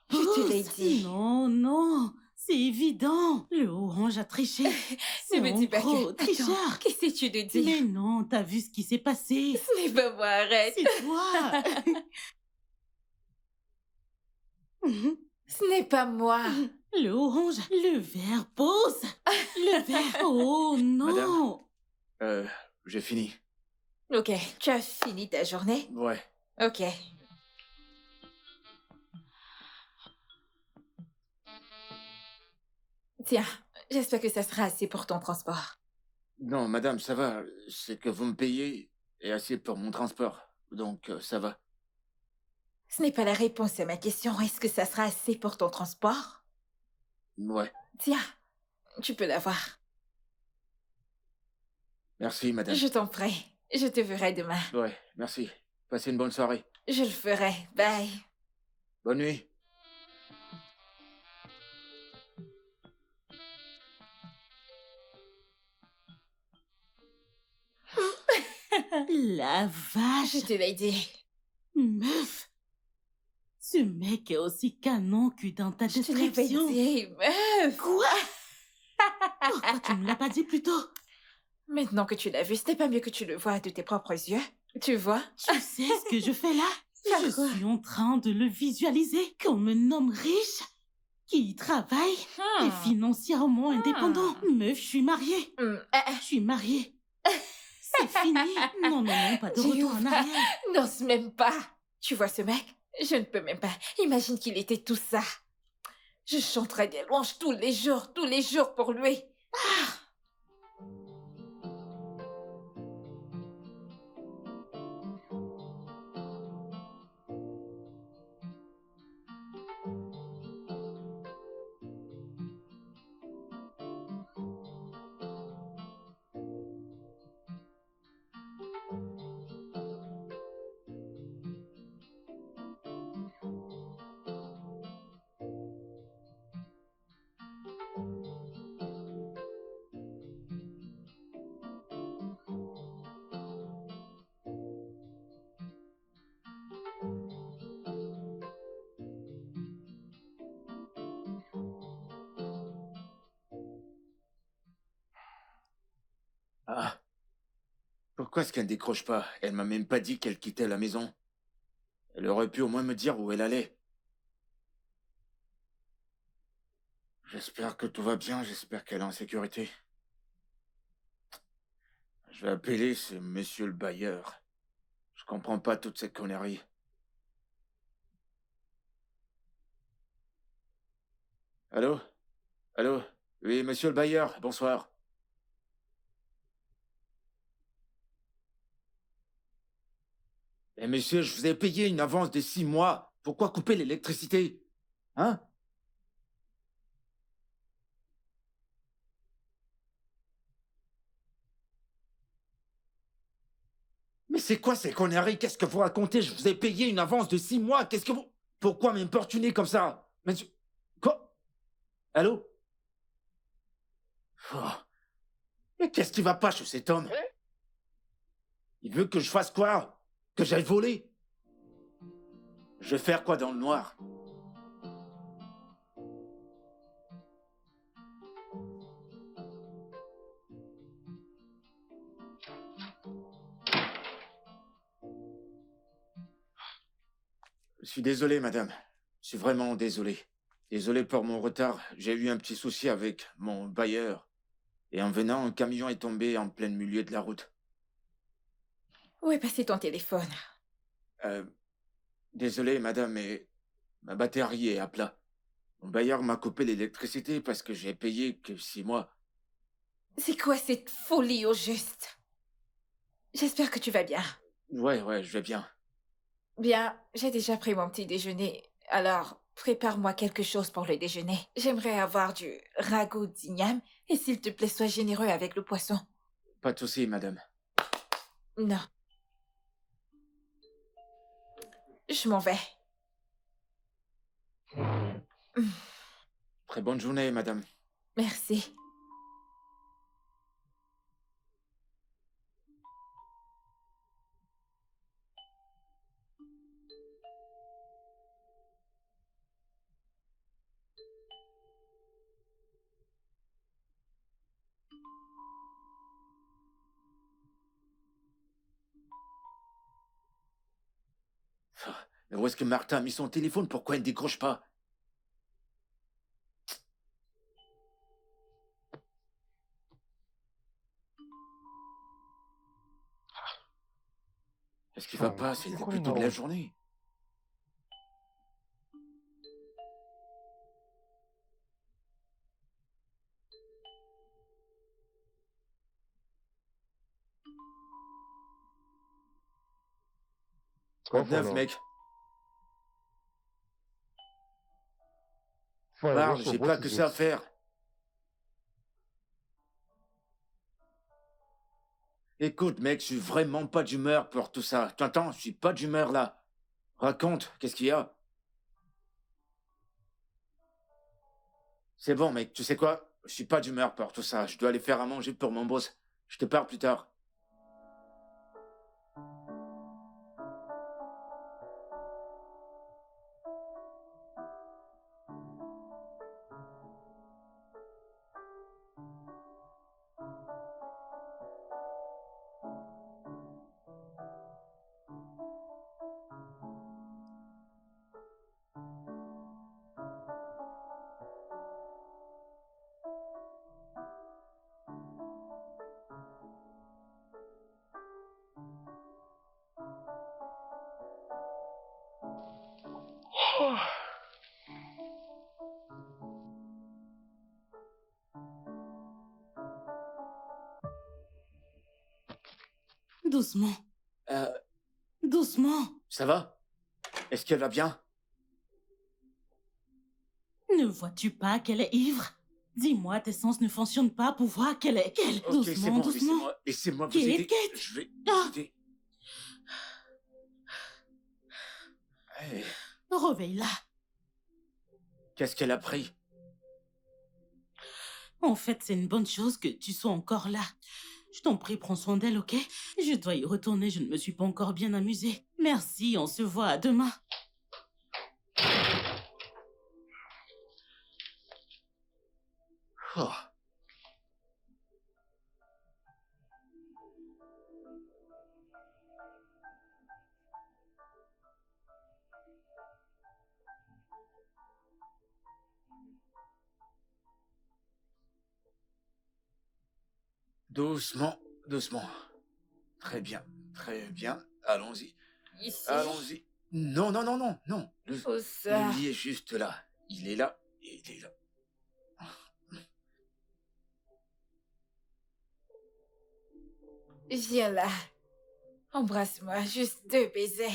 Je te l'ai
Pousse.
dit.
Non, non, c'est évident. Le orange a triché.
Ne me dis pas
gros
que...
tricheur.
Attends, qu'est-ce que tu te dis?
Mais non, t'as vu ce qui s'est passé.
Ce n'est pas moi, arrête.
C'est toi.
Ce n'est pas moi.
Le orange, le vert, pose. Le vert. Oh non.
J'ai fini.
Ok, tu as fini ta journée?
Ouais.
Ok. Tiens, j'espère que ça sera assez pour ton transport.
Non, madame, ça va. C'est que vous me payez et assez pour mon transport. Donc, ça va.
Ce n'est pas la réponse à ma question. Est-ce que ça sera assez pour ton transport?
Ouais.
Tiens, tu peux l'avoir.
Merci, madame.
Je t'en prie. Je te verrai demain.
Ouais, merci. Passez une bonne soirée.
Je le ferai. Bye.
Bonne nuit.
La vache.
Je te l'ai dit.
Meuf. Ce mec est aussi canon que dans ta
Je te l'avais
description.
dit, meuf.
Quoi? Pourquoi tu me l'as pas dit plus tôt?
Maintenant que tu l'as vu, ce n'est pas mieux que tu le vois de tes propres yeux. Tu vois?
Tu sais ce que je fais là? Je
Quoi?
suis en train de le visualiser comme un homme riche qui travaille et financièrement indépendant. Meuf, je suis mariée. Je suis mariée. C'est fini. Non, non, non, pas de
Tu
retour en
ouvres.
arrière.
N'ose même pas. Tu vois ce mec? Je ne peux même pas. Imagine qu'il était tout ça. Je chanterais des louanges tous les jours pour lui.
Ah. Pourquoi est-ce qu'elle ne décroche pas? Elle m'a même pas dit qu'elle quittait la maison. Elle aurait pu au moins me dire où elle allait. J'espère que tout va bien, j'espère qu'elle est en sécurité. Je vais appeler ce monsieur le bailleur. Je comprends pas toute cette connerie. Allô? Allô? Oui, monsieur le bailleur, bonsoir. Eh monsieur, je vous ai payé une avance de 6 mois. Pourquoi couper l'électricité? Hein? Mais c'est quoi ces conneries? Qu'est-ce que vous racontez? Je vous ai payé une avance de 6 mois. Qu'est-ce que vous... Pourquoi m'importuner comme ça? Monsieur... Quoi? Allô? Oh. Mais qu'est-ce qui va pas chez cet homme? Il veut que je fasse quoi? Que j'aille voler? Je vais faire quoi dans le noir? Je suis désolé, madame. Je suis vraiment désolé. Désolé pour mon retard. J'ai eu un petit souci avec mon bailleur. Et en venant, un camion est tombé en plein milieu de la route.
Où est passé ton téléphone?
Désolé, madame, mais ma batterie est à plat. Mon bailleur m'a coupé l'électricité parce que j'ai payé que 6 mois.
C'est quoi cette folie au juste? J'espère que tu vas bien.
Ouais, je vais bien.
Bien, j'ai déjà pris mon petit déjeuner. Alors, prépare-moi quelque chose pour le déjeuner. J'aimerais avoir du ragoût d'igname et s'il te plaît, sois généreux avec le poisson.
Pas de souci, madame.
Non, je m'en vais.
Très bonne journée, madame.
Merci.
Mais où est-ce que Martin a mis son téléphone? Pourquoi il ne décroche pas? Est-ce qu'il va pas? C'est le début de la journée. Quoi de neuf, mec? Parle, j'ai pas que ça à faire. Écoute, mec, je suis vraiment pas d'humeur pour tout ça. T'entends? Je suis pas d'humeur là. Raconte, qu'est-ce qu'il y a? C'est bon, mec, tu sais quoi? Je suis pas d'humeur pour tout ça. Je dois aller faire à manger pour mon boss. Je te parle plus tard.
Doucement,
Euh,
doucement.
ça va? Est-ce qu'elle va bien?
Ne vois-tu pas qu'elle est ivre? Dis-moi, tes sens ne fonctionnent pas pour voir qu'elle est...
Ok, c'est
Doucement,
bon,
doucement.
laissez-moi vous
Kate,
aider.
Kate.
Je vais
Ah.
vous aider. Hey,
Réveille-la.
qu'est-ce qu'elle a pris?
En fait, c'est une bonne chose que tu sois encore là. Je t'en prie, prends soin d'elle, ok? Je dois y retourner, je ne me suis pas encore bien amusée. Merci, on se voit à demain.
Oh. Doucement, doucement. Très bien, très bien. Allons-y,
Ici.
allons-y. Non.
Où
Le
ça?
lit est juste là. Il est là, il est là.
Viens là. Embrasse-moi, juste 2 baisers.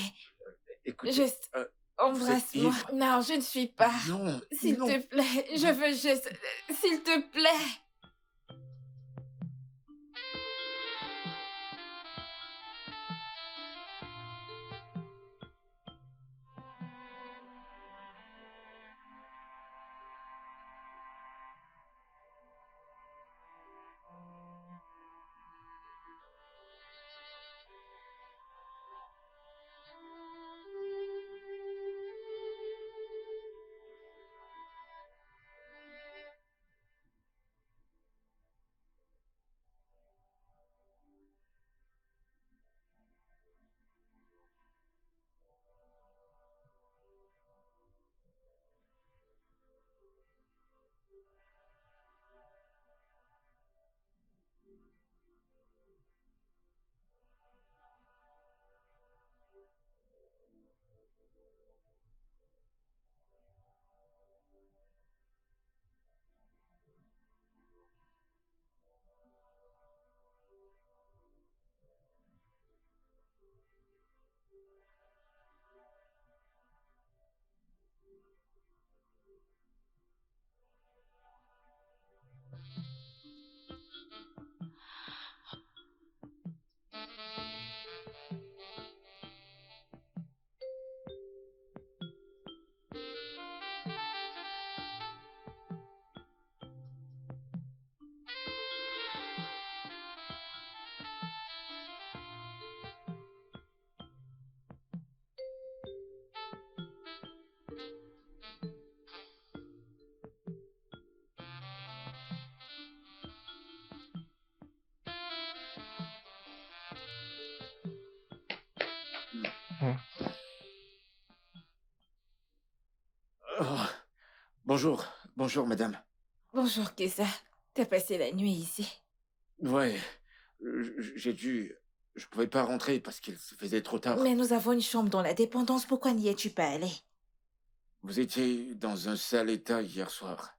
Écoutez,
Juste,
vous êtes
embrasse-moi.
ivre.
Non, je ne suis pas.
Non,
S'il
non.
te plaît, je veux juste... S'il te plaît.
Oh, bonjour, bonjour, madame.
Bonjour, Kessa. T'as passé la nuit ici?
Ouais, j'ai dû... Je pouvais pas rentrer parce qu'il se faisait trop tard.
Mais nous avons une chambre dans la dépendance. Pourquoi n'y es-tu pas allé?
Vous étiez dans un sale état hier soir.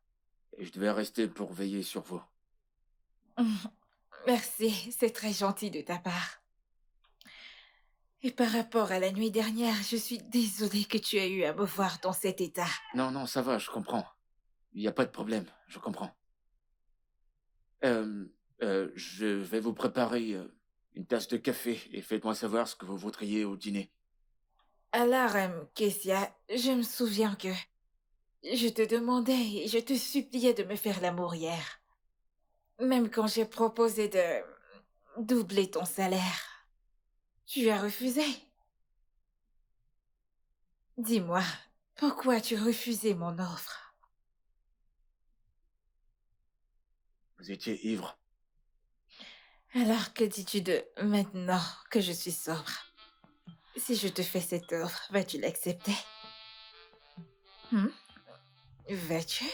Et je devais rester pour veiller sur vous.
Merci, c'est très gentil de ta part. Et par rapport à la nuit dernière, je suis désolée que tu aies eu à me voir dans cet état.
Non, non, ça va, je comprends. Il n'y a pas de problème, je comprends. Je vais vous préparer une tasse de café et faites-moi savoir ce que vous voudriez au dîner.
Alors, Kessia, je me souviens que je te demandais et je te suppliais de me faire l'amour hier. Même quand j'ai proposé de doubler ton salaire. Tu as refusé. Dis-moi, pourquoi tu refusais mon offre?
Vous étiez ivre.
Alors que dis-tu de maintenant que je suis sobre? Si je te fais cette offre, vas-tu l'accepter? Vas-tu?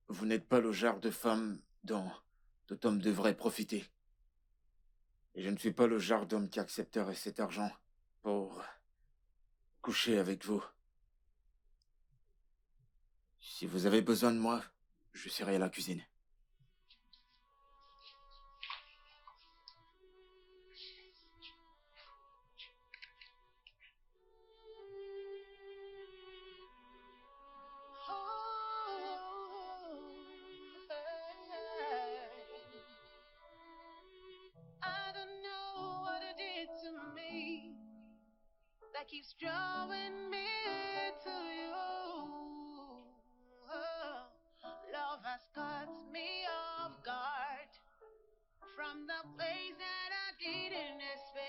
Vous n'êtes pas le genre de femme dont tout homme devrait profiter. Et je ne suis pas le genre d'homme qui accepterait cet argent pour coucher avec vous. Si vous avez besoin de moi, je serai à la cuisine.
I don't know what it did to me that keeps drawing me to you. Oh, love has caught me off guard from the place that I didn't expect.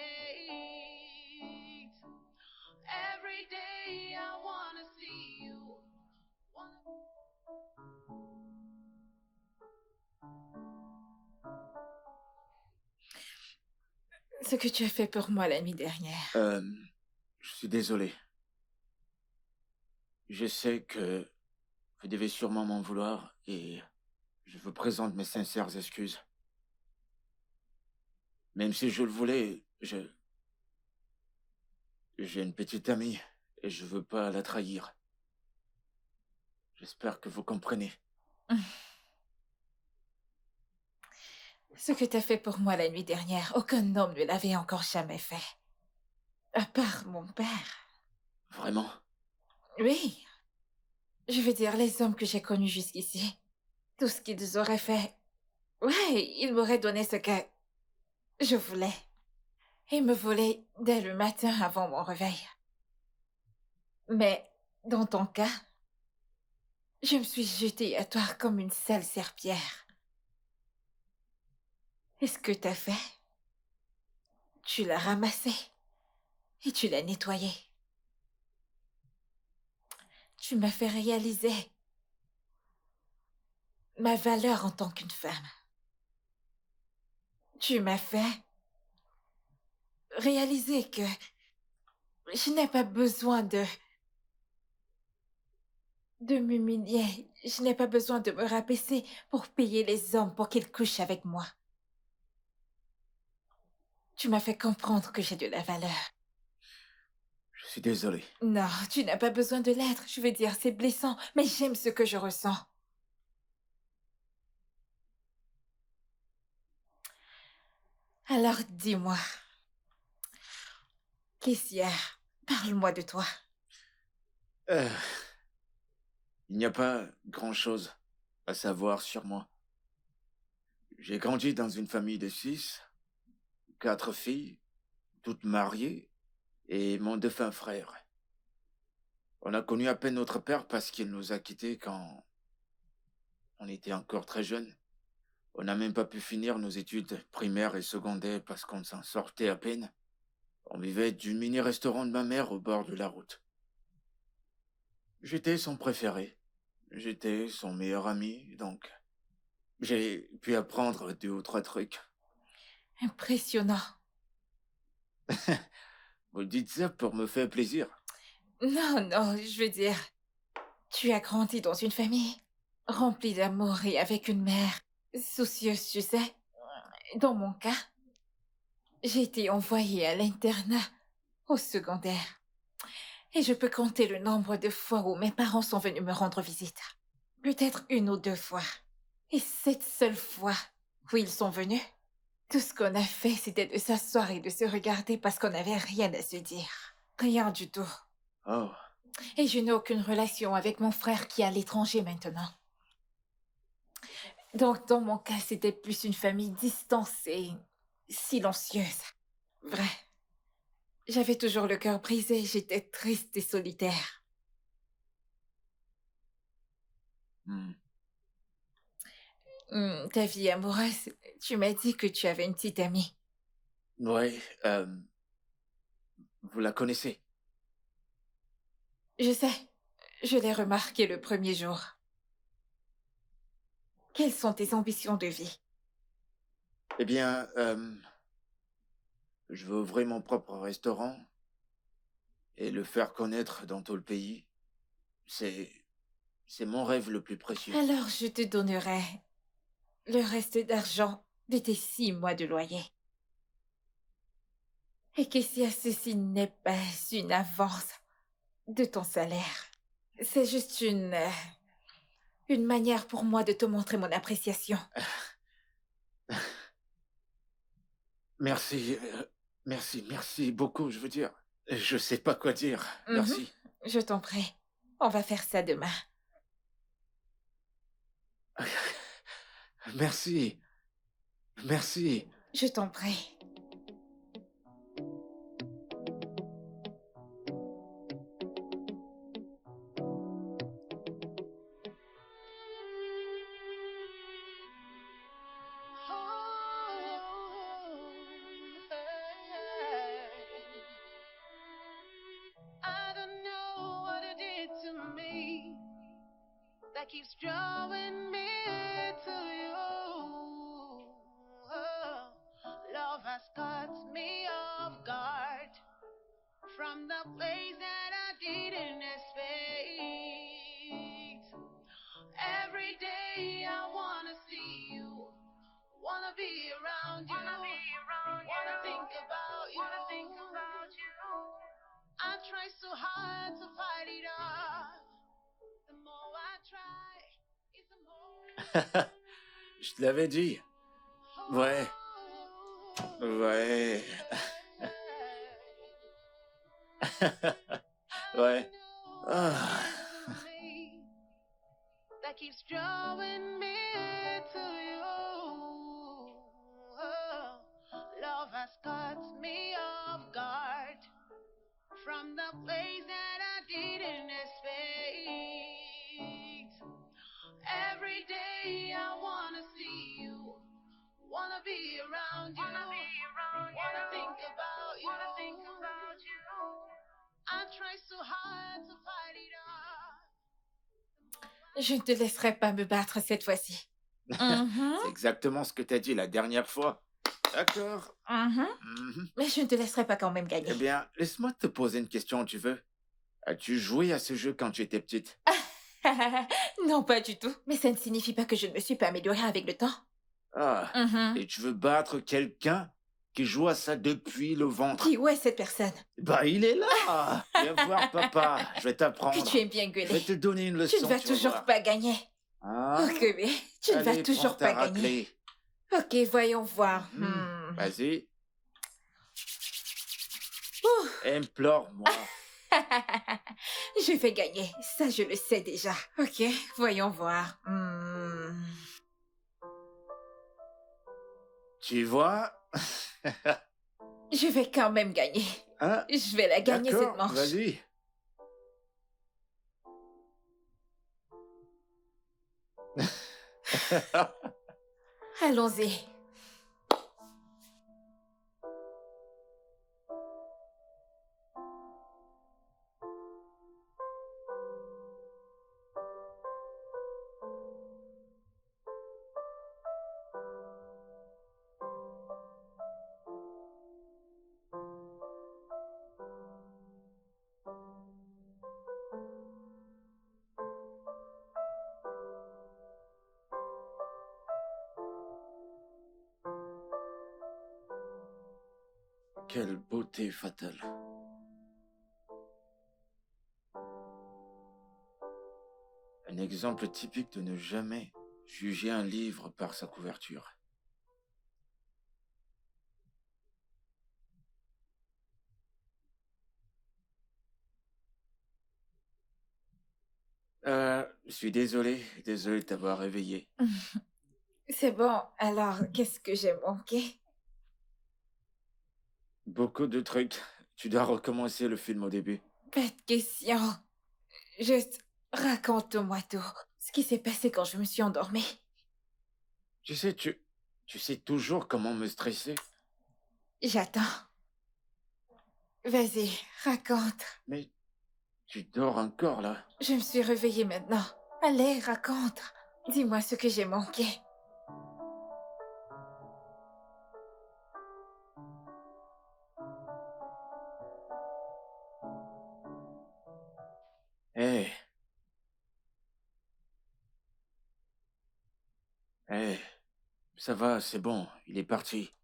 Every day I wanna see you.
Ce que tu as fait pour moi la nuit dernière.
Je suis désolé. Je sais que vous devez sûrement m'en vouloir et je vous présente mes sincères excuses. Même si je le voulais, j'ai une petite amie et je veux pas la trahir. J'espère que vous comprenez.
Ce que t'as fait pour moi la nuit dernière, aucun homme ne l'avait encore jamais fait. À part mon père.
Vraiment?
Oui. Je veux dire, les hommes que j'ai connus jusqu'ici. Tout ce qu'ils auraient fait. Ouais, ils m'auraient donné ce que je voulais. Ils me volaient dès le matin avant mon réveil. Mais, dans ton cas, je me suis jetée à toi comme une sale serpillère. Et ce que t'as fait, tu l'as ramassé et tu l'as nettoyé. Tu m'as fait réaliser ma valeur en tant qu'une femme. Tu m'as fait réaliser que je n'ai pas besoin de m'humilier. Je n'ai pas besoin de me rabaisser pour payer les hommes pour qu'ils couchent avec moi. Tu m'as fait comprendre que j'ai de la valeur.
Je suis désolé.
Non, tu n'as pas besoin de l'être. Je veux dire, c'est blessant, mais j'aime ce que je ressens. Alors dis-moi, Kessia, parle-moi de toi.
Il n'y a pas grand-chose à savoir sur moi. J'ai grandi dans une famille de 6, 4 filles, toutes mariées, et mon défunt frère. On a connu à peine notre père parce qu'il nous a quittés quand on était encore très jeunes. On n'a même pas pu finir nos études primaires et secondaires parce qu'on s'en sortait à peine. On vivait du mini-restaurant de ma mère au bord de la route. J'étais son préféré. J'étais son meilleur ami, donc j'ai pu apprendre 2 ou 3 trucs.
Impressionnant.
Vous dites ça pour me faire plaisir.
Non, non, je veux dire, tu as grandi dans une famille remplie d'amour et avec une mère soucieuse, tu sais. Dans mon cas, j'ai été envoyée à l'internat au secondaire. Et je peux compter le nombre de fois où mes parents sont venus me rendre visite. Peut-être 1 ou 2 fois. Et cette seule fois où ils sont venus, tout ce qu'on a fait, c'était de s'asseoir et de se regarder parce qu'on n'avait rien à se dire. Rien du tout.
Oh,
Et je n'ai aucune relation avec mon frère qui est à l'étranger maintenant. Donc, dans mon cas, c'était plus une famille distancée, silencieuse. Vrai. J'avais toujours le cœur brisé, j'étais triste et solitaire.
hmm.
Ta vie amoureuse, tu m'as dit que tu avais une petite amie.
Ouais, vous la connaissez?
Je sais, je l'ai remarqué le premier jour. Quelles sont tes ambitions de vie?
Eh bien, je veux ouvrir mon propre restaurant et le faire connaître dans tout le pays. C'est mon rêve le plus précieux.
Alors je te donnerai le reste d'argent de tes 6 mois de loyer. Et que si ceci n'est pas une avance de ton salaire, c'est juste une manière pour moi de te montrer mon appréciation.
Merci, merci beaucoup, je veux dire. Je sais pas quoi dire.
Mhm.
Merci.
Je t'en prie. On va faire ça demain.
Merci. Merci.
Je t'en prie.
I don't know what it did to me that keeps drawing me to you. Oh, love has caught me off guard from the place that I didn't expect. Every day I wanna see you, wanna be around you, wanna think about you. I try so hard to fight it off. The more I try, it's the more.
Je te l'avais dit. Ouais. Ouais. Ouais. Ah.
That keeps drawing me to you. Oh, love has caught me off guard from the place that I didn't expect. Every day I wanna see you, wanna be around you, wanna think about you. I try so hard to fight it off.
Je ne te laisserai pas me battre cette fois-ci. Mhm,
C'est exactement ce que t'as dit la dernière fois. D'accord.
mhm.
Mhm.
Mais je ne te laisserai pas quand même
Eh
gagner.
bien, laisse-moi te poser une question, tu veux. As-tu joué à ce jeu quand tu étais petite?
Non, pas du tout. Mais ça ne signifie pas que je ne me suis pas améliorée avec le temps.
Ah.
Mhm.
Et tu veux battre quelqu'un qui joue à ça depuis le ventre?
Qui où est cette personne?
Bah, il est là. Viens voir, papa. Je vais t'apprendre.
Que tu aimes bien
Je vais
gueuler.
te donner une leçon.
Tu ne vas
tu vas
toujours
voir.
pas gagner.
Hein?
Ok, mais tu ne vas
Allez,
toujours
prends ta
pas gagner.
raclée.
Ok, voyons voir.
Mhm. Vas-y.
Ouh.
Implore-moi.
Je vais gagner. Ça, je le sais déjà. Ok, voyons voir.
Tu vois?
Je vais quand même gagner.
Hein?
Je vais la gagner, cette
D'accord,
manche.
vas-y.
Allons-y.
Quelle beauté fatale. Un exemple typique de ne jamais juger un livre par sa couverture. Je suis désolé de t'avoir réveillé.
C'est bon, alors qu'est-ce que j'ai manqué?
Beaucoup de trucs. Tu dois recommencer le film au début.
Pas de question. Juste, raconte-moi tout. Ce qui s'est passé quand je me suis endormie.
Tu sais toujours comment me stresser.
J'attends. Vas-y, raconte.
Mais tu dors encore là.
Je me suis réveillée maintenant. Allez, raconte. Dis-moi ce que j'ai manqué.
Hé. Hé. Ça va, c'est bon, il est parti.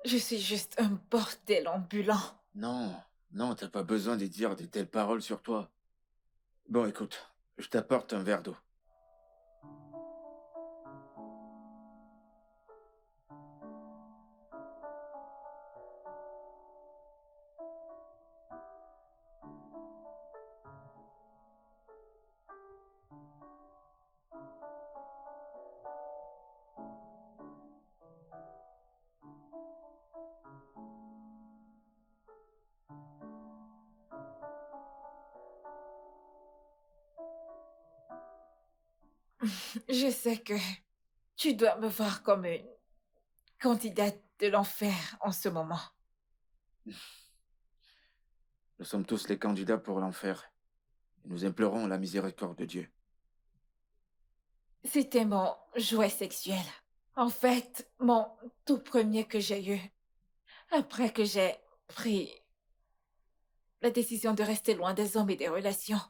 Je suis juste un bordel ambulant.
Non, t'as pas besoin de dire de telles paroles sur toi. Bon, écoute, je t'apporte un verre d'eau.
Je sais que tu dois me voir comme une candidate de l'enfer en ce moment.
Nous sommes tous les candidats pour l'enfer. Et nous implorons la miséricorde de Dieu.
C'était mon jouet sexuel. En fait, mon tout premier que j'ai eu. Après que j'ai pris la décision de rester loin des hommes et des relations.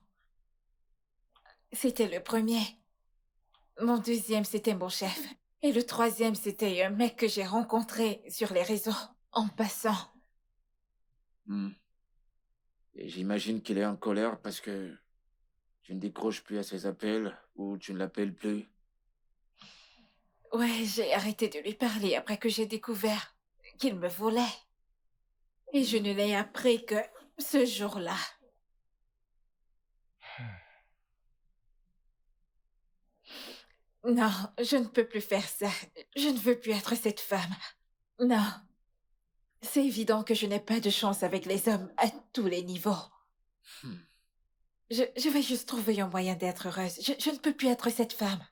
C'était le premier. Mon deuxième, c'était mon chef. Et le troisième, c'était un mec que j'ai rencontré sur les réseaux, en passant.
Hmm. Et j'imagine qu'il est en colère parce que tu ne décroches plus à ses appels ou tu ne l'appelles plus.
Ouais, j'ai arrêté de lui parler après que j'ai découvert qu'il me volait. Et je ne l'ai appris que ce jour-là. Non, je ne peux plus faire ça. Je ne veux plus être cette femme. Non. C'est évident que je n'ai pas de chance avec les hommes à tous les niveaux.
Hmm.
Je vais juste trouver un moyen d'être heureuse. Je ne peux plus être cette femme.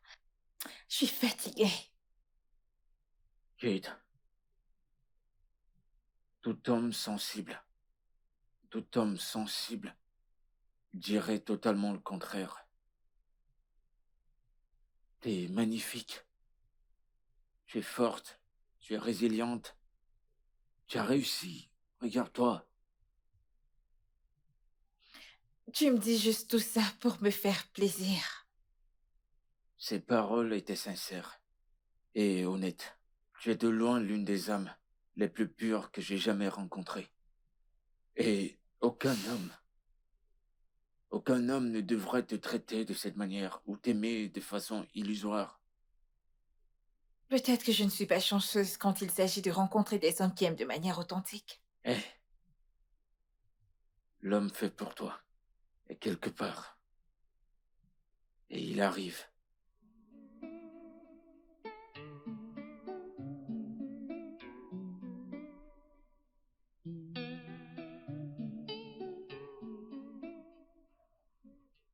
Je suis fatiguée.
Kate, tout homme sensible dirait totalement le contraire. T'es magnifique. Tu es forte. Tu es résiliente. Tu as réussi. Regarde-toi.
Tu me dis juste tout ça pour me faire plaisir.
Ces paroles étaient sincères et honnêtes. Tu es de loin l'une des âmes les plus pures que j'ai jamais rencontrées. Et aucun homme ne devrait te traiter de cette manière ou t'aimer de façon illusoire.
Peut-être que je ne suis pas chanceuse quand il s'agit de rencontrer des hommes qui aiment de manière authentique.
Eh, l'homme fait pour toi est quelque part. Et il arrive.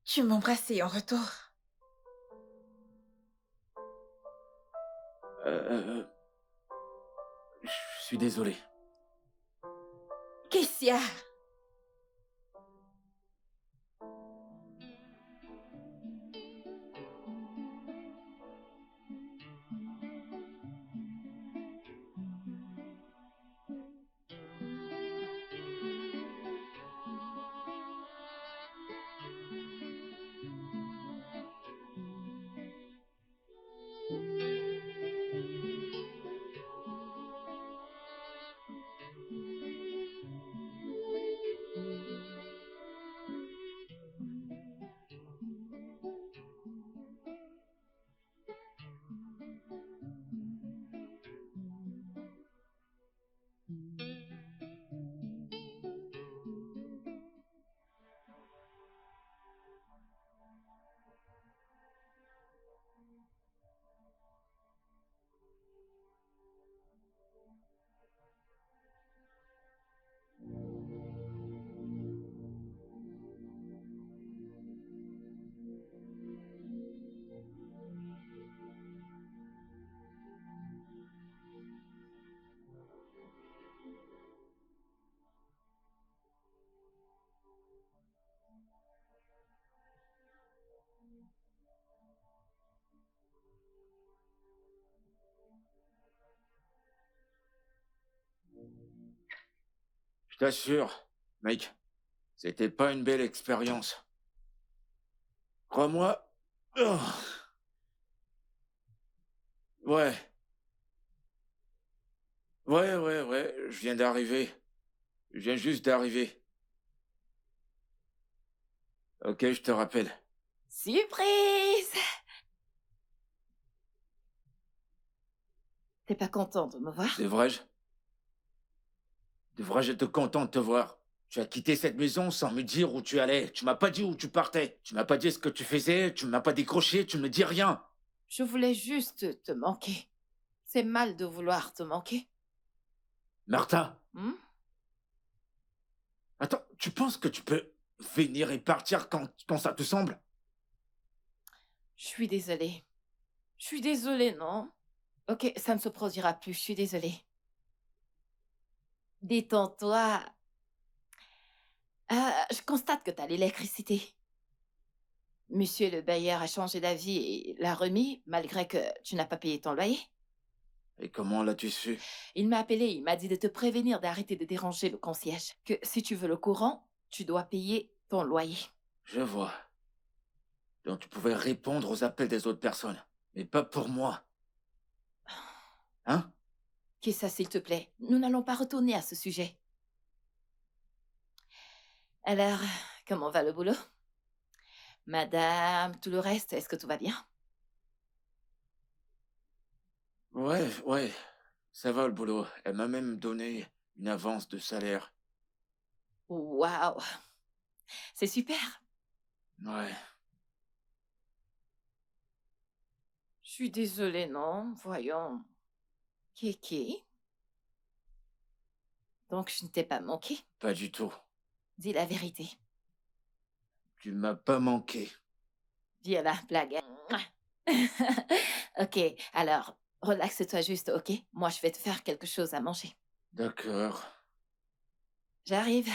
Tu m'embrassais en retour.
Je suis désolé.
Qu'est-ce qu'il y a?
Je t'assure, mec, c'était pas une belle expérience. Crois-moi. Oh. Ouais. Ouais, je viens d'arriver. Je viens juste d'arriver. Ok, je te rappelle.
Surprise! T'es pas content de me voir?
Devrais-je être content de te voir? Tu as quitté cette maison sans me dire où tu allais. Tu m'as pas dit où tu partais. Tu m'as pas dit ce que tu faisais. Tu m'as pas décroché. Tu me dis rien.
Je voulais juste te manquer. C'est mal de vouloir te manquer.
Martha,
Hmm?
attends, tu penses que tu peux venir et partir quand ça te semble?
Je suis désolée. Je suis désolée, non? Ok, ça ne se produira plus, je suis désolée. Détends-toi. Je constate que t'as l'électricité. Monsieur le bailleur a changé d'avis et l'a remis, malgré que tu n'as pas payé ton loyer.
Et comment l'as-tu su?
Il m'a appelé, il m'a dit de te prévenir d'arrêter de déranger le concierge. Que si tu veux le courant, tu dois payer ton loyer.
Je vois. Donc tu pouvais répondre aux appels des autres personnes, mais pas pour moi. Hein?
Qu'est-ce ça, s'il te plaît? Nous n'allons pas retourner à ce sujet. Alors, comment va le boulot? Madame, tout le reste, est-ce que tout va bien?
Ouais, ça va le boulot. Elle m'a même donné une avance de salaire.
Waouh! C'est super!
Ouais.
Je suis désolée, non? Voyons. Kéké? Donc, je ne t'ai pas manqué?
Pas du tout.
Dis la vérité.
Tu m'as pas manqué.
Dis la blague. Ok, alors, relaxe-toi juste, ok? Moi, je vais te faire quelque chose à manger.
D'accord.
J'arrive.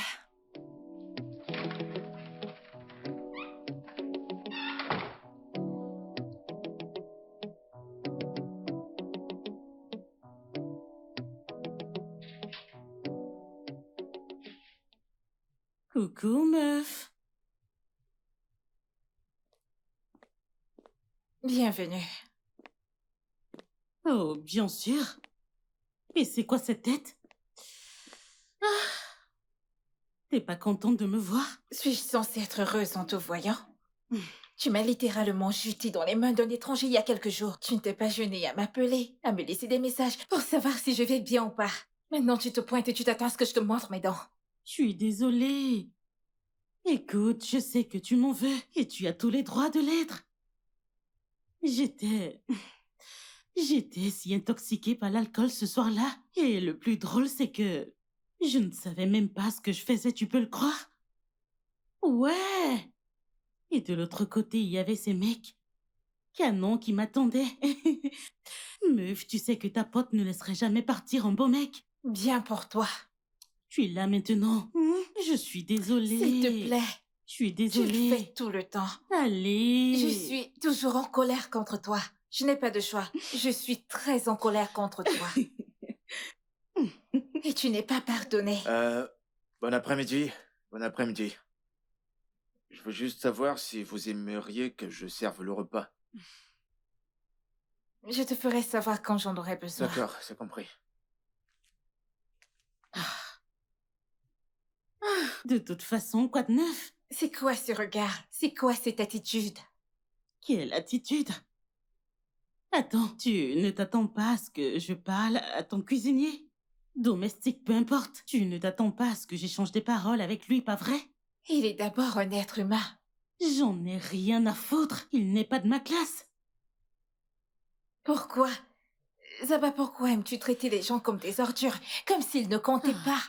Coucou, meuf.
Bienvenue.
Oh, bien sûr. Et c'est quoi cette tête? Ah. T'es pas contente de me voir?
Suis-je censée être heureuse en te voyant? Tu m'as littéralement jeté dans les mains d'un étranger il y a quelques jours. Tu ne t'es pas gêné à m'appeler, à me laisser des messages pour savoir si je vais bien ou pas. Maintenant, tu te pointes et tu t'attends à ce que je te montre mes dents.
Je suis désolée. Écoute, je sais que tu m'en veux et tu as tous les droits de l'être. J'étais si intoxiquée par l'alcool ce soir-là. Et le plus drôle, c'est que je ne savais même pas ce que je faisais, tu peux le croire? Ouais. Et de l'autre côté, il y avait ces mecs canons qui m'attendaient. Meuf, tu sais que ta pote ne laisserait jamais partir un beau mec.
Bien pour toi.
Tu es là maintenant. Je suis désolée.
S'il te plaît,
Je suis
tu le
désolée.
fais tout le temps.
Allez.
Je suis toujours en colère contre toi. Je n'ai pas de choix. Je suis très en colère contre toi. Et tu n'es pas pardonné.
Bon après-midi. Bon après-midi. Je veux juste savoir si vous aimeriez que je serve le repas.
Je te ferai savoir quand j'en aurai besoin.
D'accord, c'est compris.
De toute façon, quoi de neuf?
C'est quoi ce regard? C'est quoi cette attitude?
Quelle attitude? Attends, tu ne t'attends pas à ce que je parle à ton cuisinier? Domestique, peu importe. Tu ne t'attends pas à ce que j'échange des paroles avec lui, pas vrai?
Il est d'abord un être humain.
J'en ai rien à foutre. Il n'est pas de ma classe.
Pourquoi? Zaba, pourquoi aimes-tu traiter les gens comme des ordures? Comme s'ils ne comptaient pas?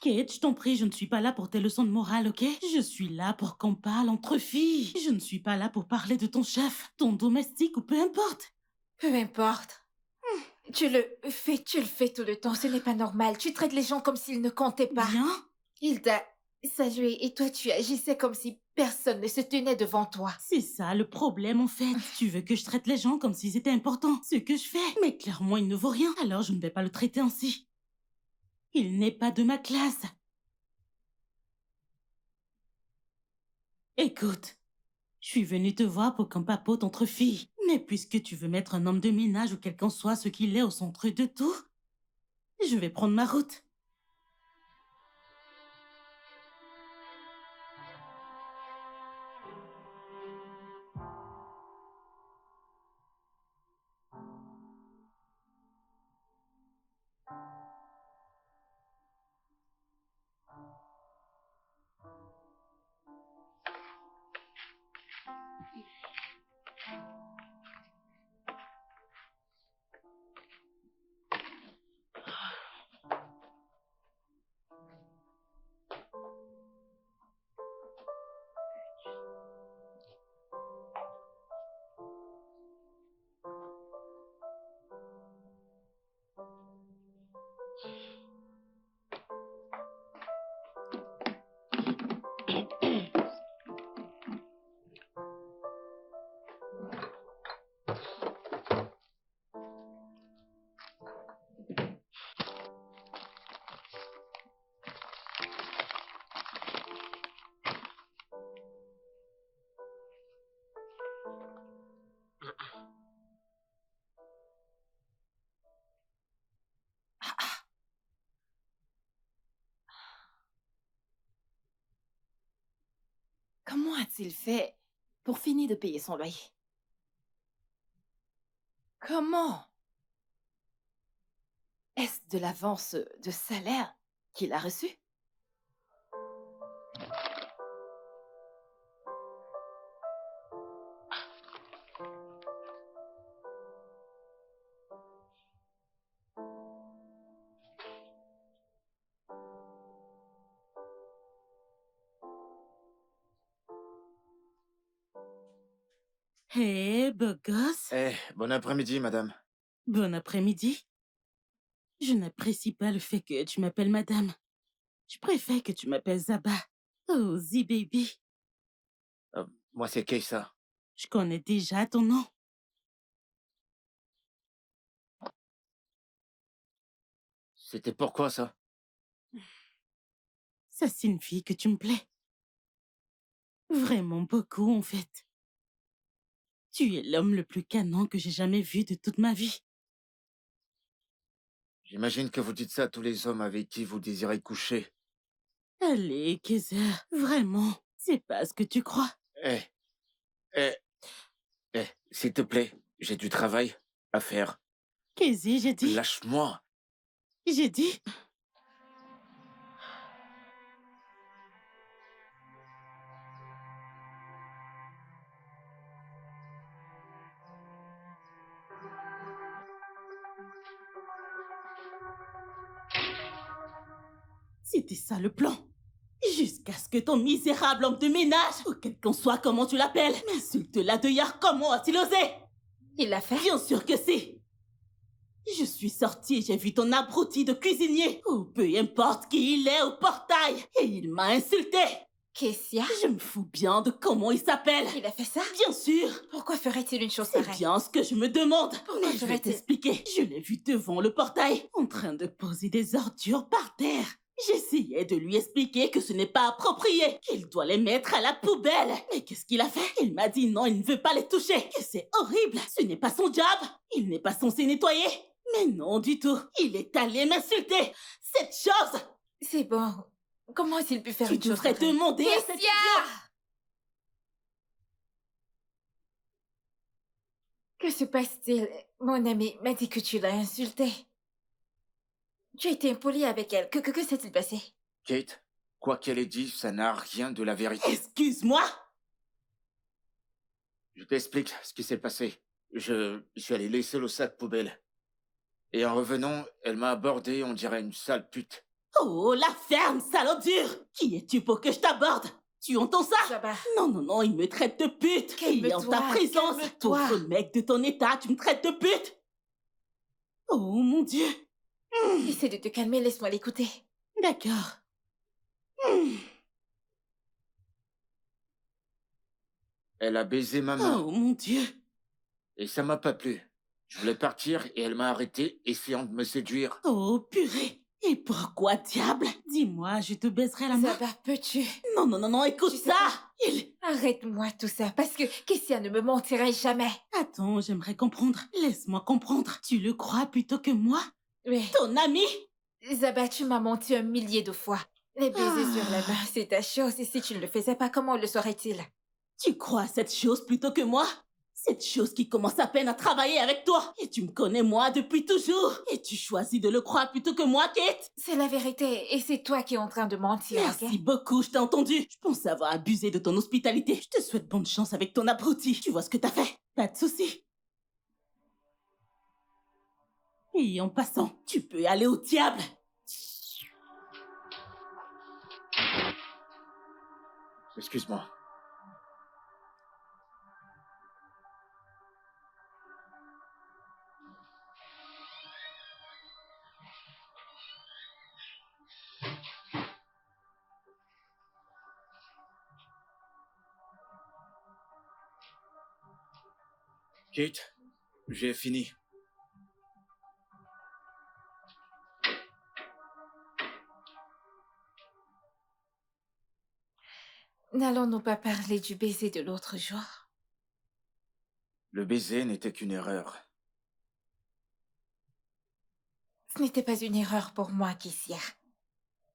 Kate, je t'en prie, je ne suis pas là pour tes leçons de morale, ok? Je suis là pour qu'on parle entre filles. Je ne suis pas là pour parler de ton chef, ton domestique ou peu importe.
Peu importe. Tu le fais tout le temps, ce n'est pas normal. Tu traites les gens comme s'ils ne comptaient pas.
Bien.
Il t'a salué et toi tu agissais comme si personne ne se tenait devant toi.
C'est ça le problème en fait. Tu veux que je traite les gens comme s'ils étaient importants. Ce que je fais. Mais clairement, il ne vaut rien. Alors je ne vais pas le traiter ainsi. Il n'est pas de ma classe. Écoute, je suis venue te voir pour qu'on papote entre filles. Mais puisque tu veux mettre un homme de ménage ou quelqu'un soit ce qu'il est au centre de tout, je vais prendre ma route.
Comment a-t-il fait pour finir de payer son loyer? Comment? Est-ce de l'avance de salaire qu'il a reçu?
Hé, beau gosse.
Bon après-midi, madame.
Bon après-midi. Je n'apprécie pas le fait que tu m'appelles madame. Je préfère que tu m'appelles Zaba. Oh, Z-Baby.
Moi, c'est Keissa.
Je connais déjà ton nom.
C'était pourquoi, ça?
Ça signifie que tu me plais. Vraiment beaucoup, en fait. Tu es l'homme le plus canon que j'ai jamais vu de toute ma vie.
J'imagine que vous dites ça à tous les hommes avec qui vous désirez coucher.
Allez, Kaiser, vraiment, c'est pas ce que tu crois.
Eh, eh, s'il te plaît, j'ai du travail à faire.
Kaiser, j'ai dit...
Lâche-moi.
J'ai dit... C'était ça le plan. Jusqu'à ce que ton misérable homme de ménage, ou quel qu'en soit comment tu l'appelles, m'insulte là dehors. Comment a-t-il osé?
Il l'a fait?
Bien sûr que si. Je suis sortie et j'ai vu ton abruti de cuisinier, ou peu importe qui il est au portail, et il m'a insulté.
Kessia?
Je me fous bien de comment il s'appelle.
Il a fait ça?
Bien sûr.
Pourquoi ferait-il une chose
C'est
pareille?
bien ce que je me demande.
Pourquoi
Mais je vais
ferait-il-
t'expliquer. Je l'ai vu devant le portail, en train de poser des ordures par terre. J'essayais de lui expliquer que ce n'est pas approprié, qu'il doit les mettre à la poubelle. Mais qu'est-ce qu'il a fait? Il m'a dit non, il ne veut pas les toucher, que c'est horrible. Ce n'est pas son job. Il n'est pas censé nettoyer. Mais non du tout. Il est allé m'insulter. Cette chose.
C'est bon. Comment a-t-il pu faire
Tu
une chose
devrais
pareille?
demander à cette
Kessia!
idiote.
Que se passe-t-il? Mon ami m'a dit que tu l'as insultée. Tu as été impoli avec elle. Que s'est-il passé?
Kate, quoi qu'elle ait dit, ça n'a rien de la vérité.
Excuse-moi.
Je t'explique ce qui s'est passé. Je suis allé laisser le sac poubelle. Et en revenant, elle m'a abordé, on dirait une sale pute.
Oh, la ferme, sale dure. Qui es-tu pour que je t'aborde? Tu entends ça?
Zaba,
Non, non, non, il me traite de pute. Et en ta
Calme-toi,
présence,
calme-toi.
pauvre mec de ton état, tu me traites de pute. Oh, mon Dieu.
essaie de te calmer, laisse-moi l'écouter.
D'accord.
Elle a baisé ma main
Oh, mon Dieu.
et ça m'a pas plu. Je voulais partir et elle m'a arrêté, essayant de me séduire.
Oh, purée. Et pourquoi, diable? Dis-moi, je te baiserai la main.
Zaba, peux-tu?
Non, non, non, non, écoute
Tu sais
ça.
quoi?
Il...
Arrête-moi tout ça, parce que Kessia ne me mentirait jamais.
Attends, j'aimerais comprendre. Laisse-moi comprendre. Tu le crois plutôt que moi?
Oui.
Ton ami?
Zaba, tu m'as menti 1 millier de fois. Les baisers sur la
Ah.
main, c'est ta chose, et si tu ne le faisais pas, comment le saurait-il?
Tu crois à cette chose plutôt que moi? Cette chose qui commence à peine à travailler avec toi. Et tu me connais moi depuis toujours. Et tu choisis de le croire plutôt que moi, Kate?
C'est la vérité, et c'est toi qui es en train de mentir,
Merci
ok?
beaucoup, je t'ai entendu. Je pensais avoir abusé de ton hospitalité. Je te souhaite bonne chance avec ton abruti. Tu vois ce que t'as fait? Pas de souci. Et en passant, tu peux aller au diable.
Excuse-moi. Kate, j'ai fini.
N'allons-nous pas parler du baiser de l'autre jour?
Le baiser n'était qu'une erreur.
Ce n'était pas une erreur pour moi, Kessia.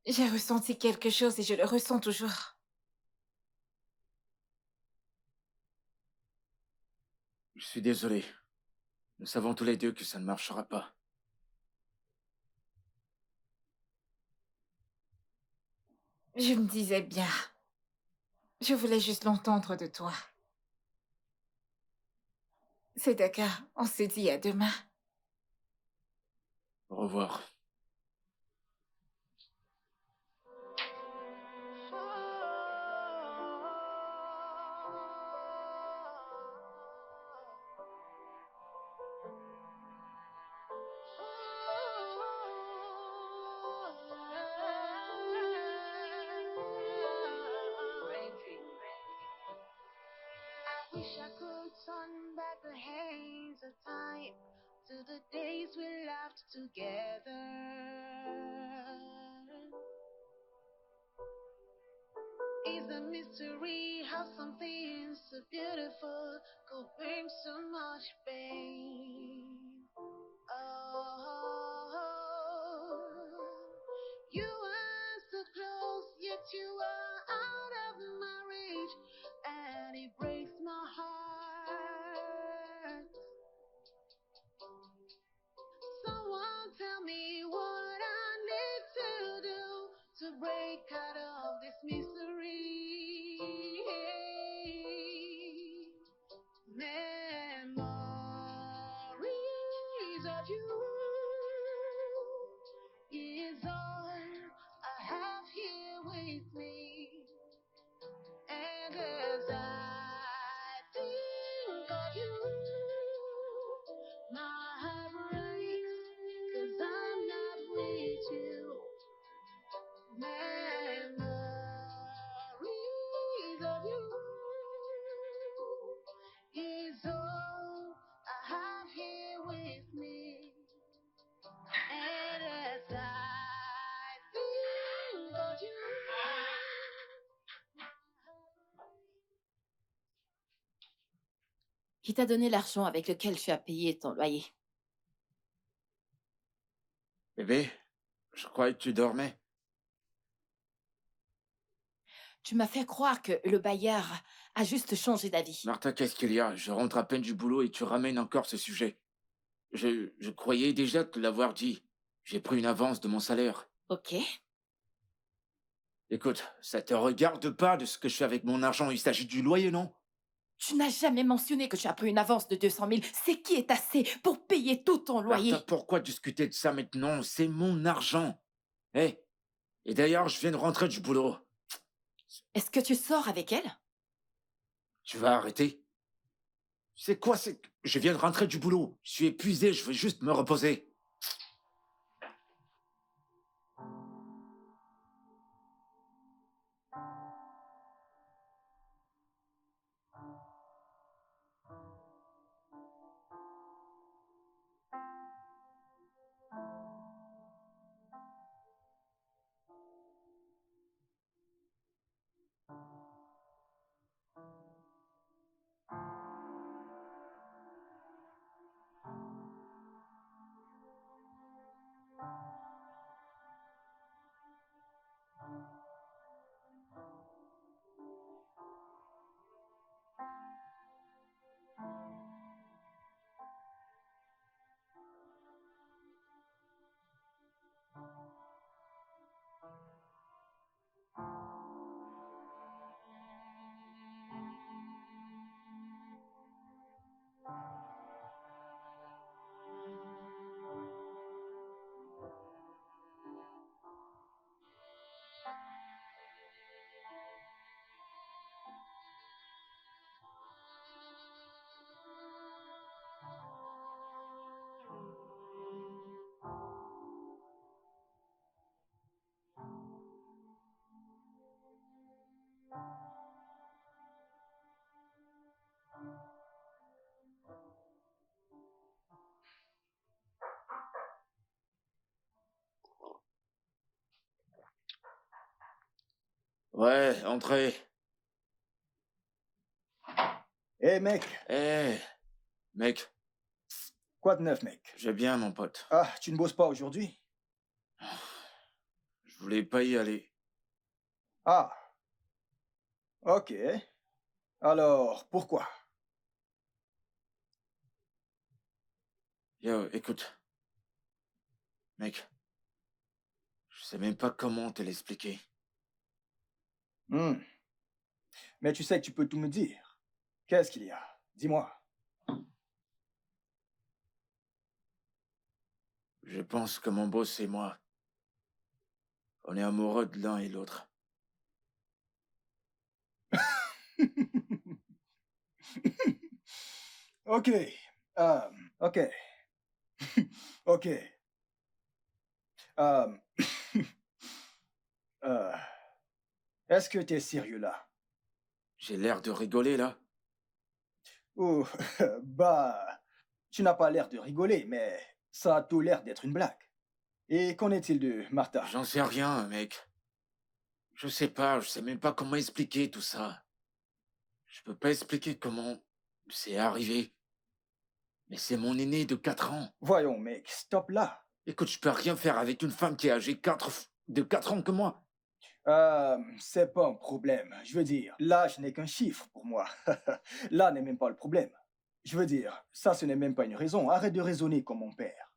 J'ai ressenti quelque chose et je le ressens toujours.
Je suis désolé. Nous savons tous les deux que ça ne marchera pas.
Je me disais bien. Je voulais juste l'entendre de toi. C'est d'accord, on se dit à demain.
Au revoir.
I wish I could turn back the hands of time to the days we laughed together. It's a mystery how something so beautiful could bring so much pain. Oh, you are so close, yet you are out of my reach, and it breaks my heart. Someone tell me what I need to do to break out of this misery.
Il t'a donné l'argent avec lequel tu as payé ton loyer.
Bébé, je croyais que tu dormais.
Tu m'as fait croire que le bailleur a juste changé d'avis.
Martha, qu'est-ce qu'il y a? Je rentre à peine du boulot et tu ramènes encore ce sujet. Je croyais déjà te l'avoir dit. J'ai pris une avance de mon salaire.
Ok.
Écoute, ça te regarde pas de ce que je fais avec mon argent. Il s'agit du loyer, non?
Tu n'as jamais mentionné que tu as pris une avance de 200 000. C'est qui est assez pour payer tout ton loyer.
Martha, pourquoi discuter de ça maintenant? C'est mon argent. Hé, et d'ailleurs, je viens de rentrer du boulot.
Est-ce que tu sors avec elle?
Tu vas arrêter? C'est quoi? Je viens de rentrer du boulot. Je suis épuisé, je veux juste me reposer. Ouais, entrez.
Hé, mec.
Mec,
Quoi de neuf, mec?
je vais bien, mon pote.
Ah, tu ne bosses pas aujourd'hui?
Je voulais pas y aller.
Ah. Ok. Alors, pourquoi?
Yo, écoute. Mec, je sais même pas comment te l'expliquer.
Hmm. Mais tu sais que tu peux tout me dire. Qu'est-ce qu'il y a? Dis-moi.
Je pense que mon boss et moi, on est amoureux de l'un et l'autre.
Ok. Ok. Ok. Euh, euh, Est-ce que t'es sérieux là?
J'ai l'air de rigoler, là?
Oh, bah, tu n'as pas l'air de rigoler, mais ça a tout l'air d'être une blague. Et qu'en est-il de Martha?
J'en sais rien, mec. Je sais même pas comment expliquer tout ça. Je peux pas expliquer comment c'est arrivé. Mais c'est mon aîné de 4 ans.
Voyons, mec, stop là.
Écoute, je peux rien faire avec une femme qui est âgée de 4 ans que moi.
C'est pas un problème. Je veux dire, l'âge n'est qu'un chiffre pour moi. Là n'est même pas le problème. Je veux dire, ça ce n'est même pas une raison. Arrête de raisonner comme mon père.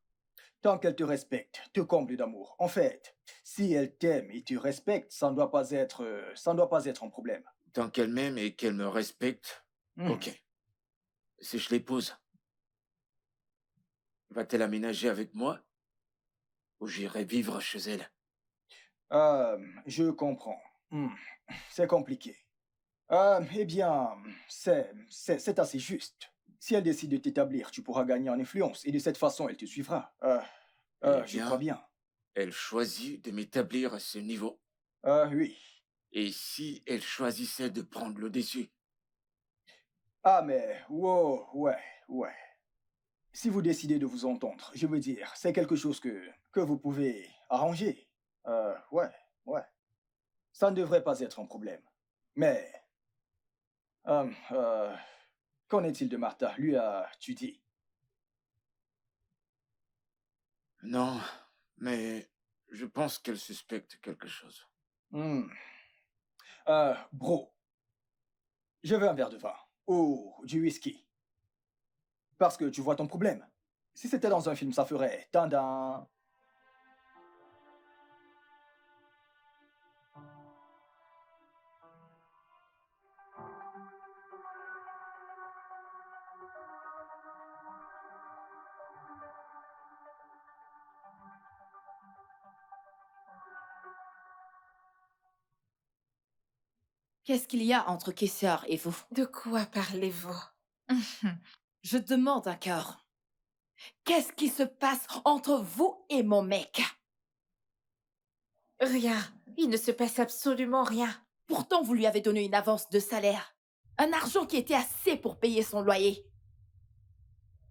Tant qu'elle te respecte, te comble d'amour. En fait, si elle t'aime et te respecte, ça ne doit pas être un problème.
Tant qu'elle m'aime et qu'elle me respecte, ok. Si je l'épouse, va-t-elle aménager avec moi? Ou j'irai vivre chez elle?
Je comprends. C'est compliqué. Eh bien, c'est assez juste. Si elle décide de t'établir, tu pourras gagner en influence et de cette façon, elle te suivra.
Eh
Je
bien.
crois bien.
Elle choisit de m'établir à ce niveau.
Oui.
Et si elle choisissait de prendre le dessus?
Ah, mais, wow, ouais. Si vous décidez de vous entendre, je veux dire, c'est quelque chose que vous pouvez arranger. Ouais. Ça ne devrait pas être un problème. Mais, euh, Qu'en est-il de Martha? Lui as-tu dit?
Non, mais je pense qu'elle suspecte quelque chose.
Hmm. Bro, je veux un verre de vin. Ou du whisky. Parce que tu vois ton problème. Si c'était dans un film, ça ferait tadam.
Qu'est-ce qu'il y a entre Kessar et vous?
De quoi parlez-vous?
Je demande encore. Qu'est-ce qui se passe entre vous et mon mec?
Rien. Il ne se passe absolument rien.
Pourtant, vous lui avez donné une avance de salaire. Un argent qui était assez pour payer son loyer.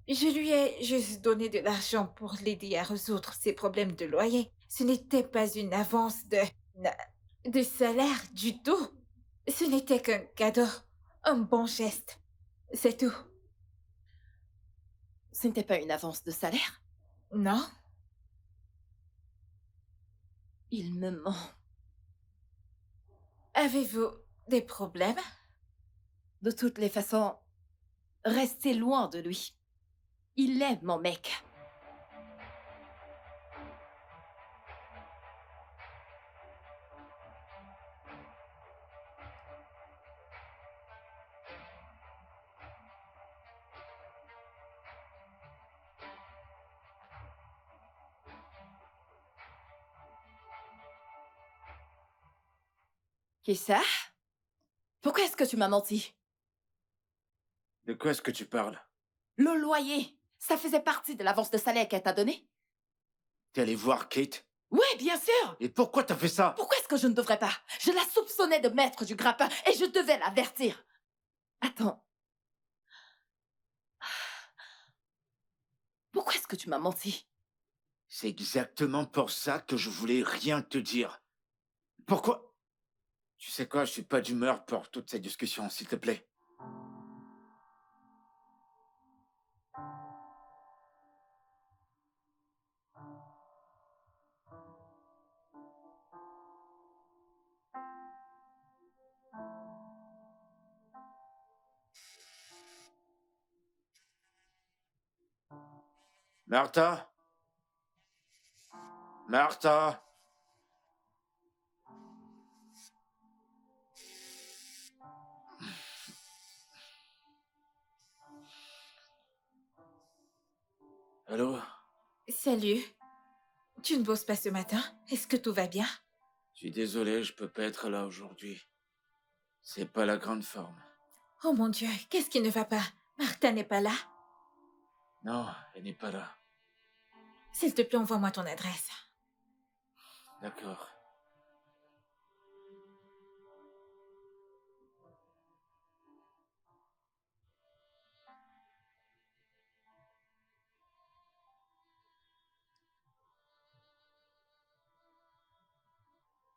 Je lui ai juste donné de l'argent pour l'aider à résoudre ses problèmes de loyer. Ce n'était pas une avance de salaire du tout. Ce n'était qu'un cadeau. Un bon geste. C'est tout.
Ce n'était pas une avance de salaire.
Non?
Il me ment.
Avez-vous des problèmes?
De toutes les façons, restez loin de lui. Il est mon mec. Qui ça? Pourquoi est-ce que tu m'as menti?
De quoi est-ce que tu parles?
Le loyer, ça faisait partie de l'avance de salaire qu'elle t'a donnée?
T'es allé voir Kate?
Oui, bien sûr!
Et pourquoi t'as fait ça?
Pourquoi est-ce que je ne devrais pas? Je la soupçonnais de mettre du grappin et je devais l'avertir. Attends. Pourquoi est-ce que tu m'as menti?
C'est exactement pour ça que je voulais rien te dire. Pourquoi? Tu sais quoi, je suis pas d'humeur pour toute cette discussion, s'il te plaît. Martha? Martha? Allô?
Salut. Tu ne bosses pas ce matin? Est-ce que tout va bien?
Je suis désolé, je peux pas être là aujourd'hui. C'est pas la grande forme.
Oh mon Dieu, qu'est-ce qui ne va pas? Martha n'est pas là?
Non, elle n'est pas là.
S'il te plaît, envoie-moi ton adresse.
D'accord.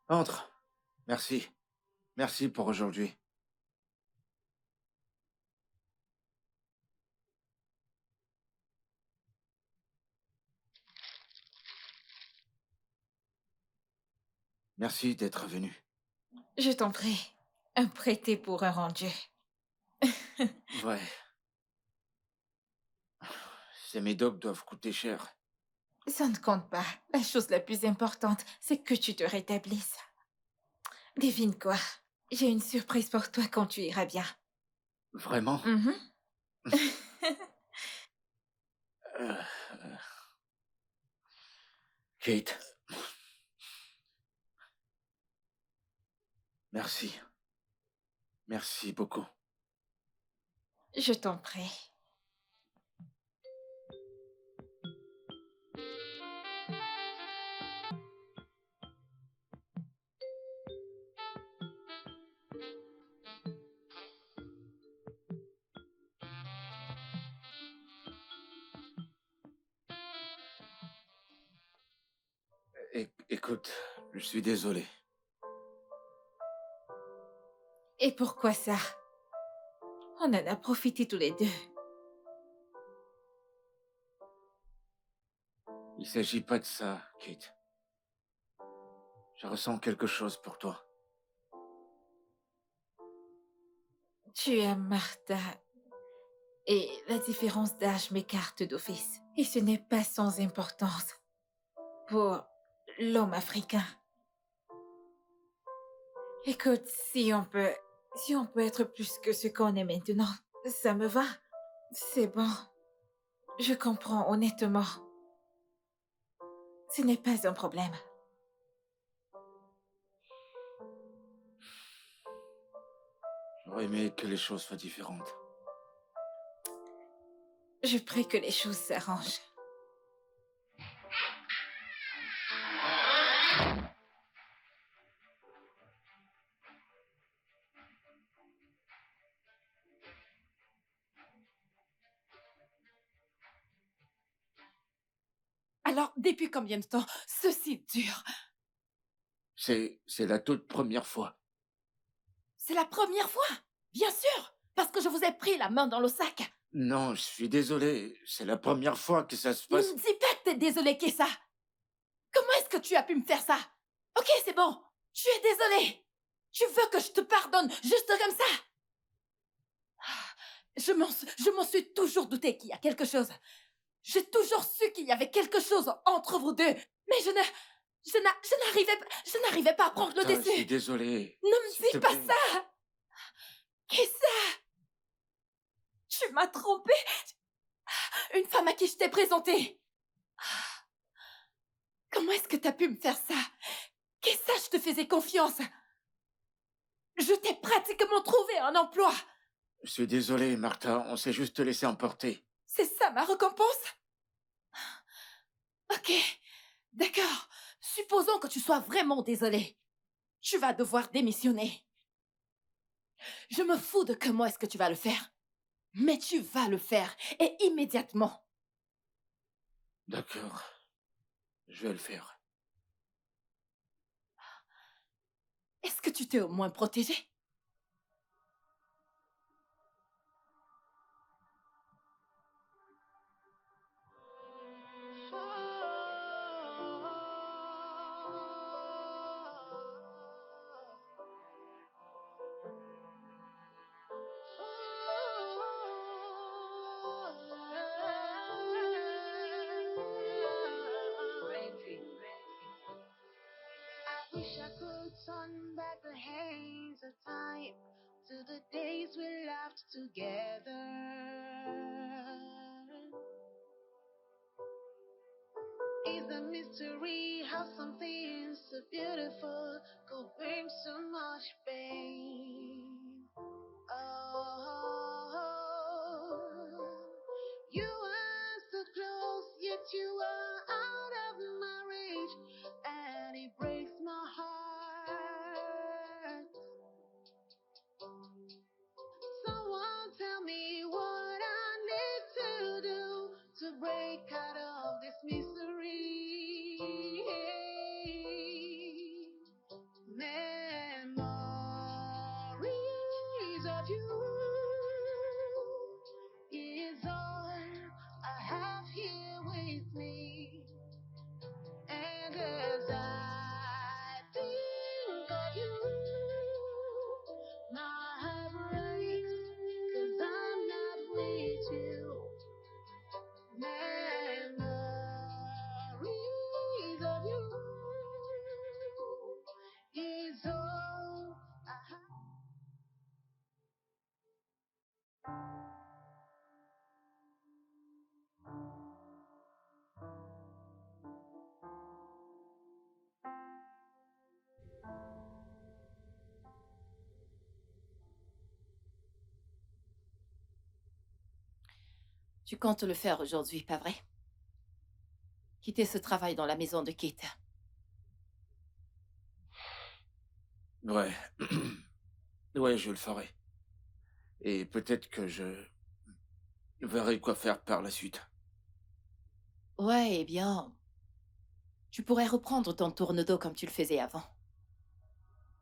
Entre. Merci. Merci pour aujourd'hui. Merci d'être venu.
Je t'en prie. Un prêté pour un rendu.
Ouais. Ces médocs doivent coûter cher.
Ça ne compte pas. La chose la plus importante, c'est que tu te rétablisses. Devine quoi? J'ai une surprise pour toi quand tu iras bien.
Vraiment?
Mhm.
Euh, Kate. Merci. Merci beaucoup.
Je t'en prie.
Écoute, je suis désolé.
Et pourquoi ça? On en a profité tous les deux.
Il s'agit pas de ça, Kate. Je ressens quelque chose pour toi.
Tu aimes Martha. Et la différence d'âge m'écarte d'office. Et ce n'est pas sans importance pour l'homme africain. Écoute, si on peut être plus que ce qu'on est maintenant, ça me va. C'est bon. Je comprends honnêtement. Ce n'est pas un problème.
J'aurais aimé que les choses soient différentes.
Je prie que les choses s'arrangent.
Alors, depuis combien de temps ceci dure?
C'est la toute première fois.
C'est la première fois? Bien sûr, parce que je vous ai pris la main dans le sac.
Non, je suis désolé. C'est la première fois que ça se passe.
Ne me dis pas que t'es désolé, Kessa. Comment est-ce que tu as pu me faire ça? Ok, c'est bon. Tu es désolé. Tu veux que je te pardonne juste comme ça? Je m'en suis toujours douté qu'il y a quelque chose. J'ai toujours su qu'il y avait quelque chose entre vous deux. Mais je n'arrivais pas à prendre le
Martha, je suis
dessus.
désolé.
Ne me
S'il
dis
te
pas
plaît.
ça. Kessa, tu m'as trompée. Une femme à qui je t'ai présentée. Comment est-ce que t'as pu me faire ça? Kessa, je te faisais confiance. Je t'ai pratiquement trouvé un emploi.
Je suis désolé, Martha. On s'est juste laissé emporter.
C'est ça ma récompense? Ok, d'accord. Supposons que tu sois vraiment désolé. Tu vas devoir démissionner. Je me fous de comment est-ce que tu vas le faire. Mais tu vas le faire, et immédiatement.
D'accord. Je vais le faire.
Est-ce que tu t'es au moins protégé?
I wish I could turn back the hands of time to the days we laughed together. It's a mystery how something so beautiful could bring so much pain. Oh, you are so close, yet you are out of my reach, and it breaks my heart. Someone tell me what I need to do to break out of this misery. Memories of you is all I have here with me. And as I think of you, my heart breaks, 'cause I'm not with you. Memories of you is all I have.
Tu comptes le faire aujourd'hui, pas vrai? Quitter ce travail dans la maison de Kate.
Ouais. Ouais, je le ferai. Et peut-être que je verrai quoi faire par la suite.
Ouais, eh bien, tu pourrais reprendre ton tourne-dos comme tu le faisais avant.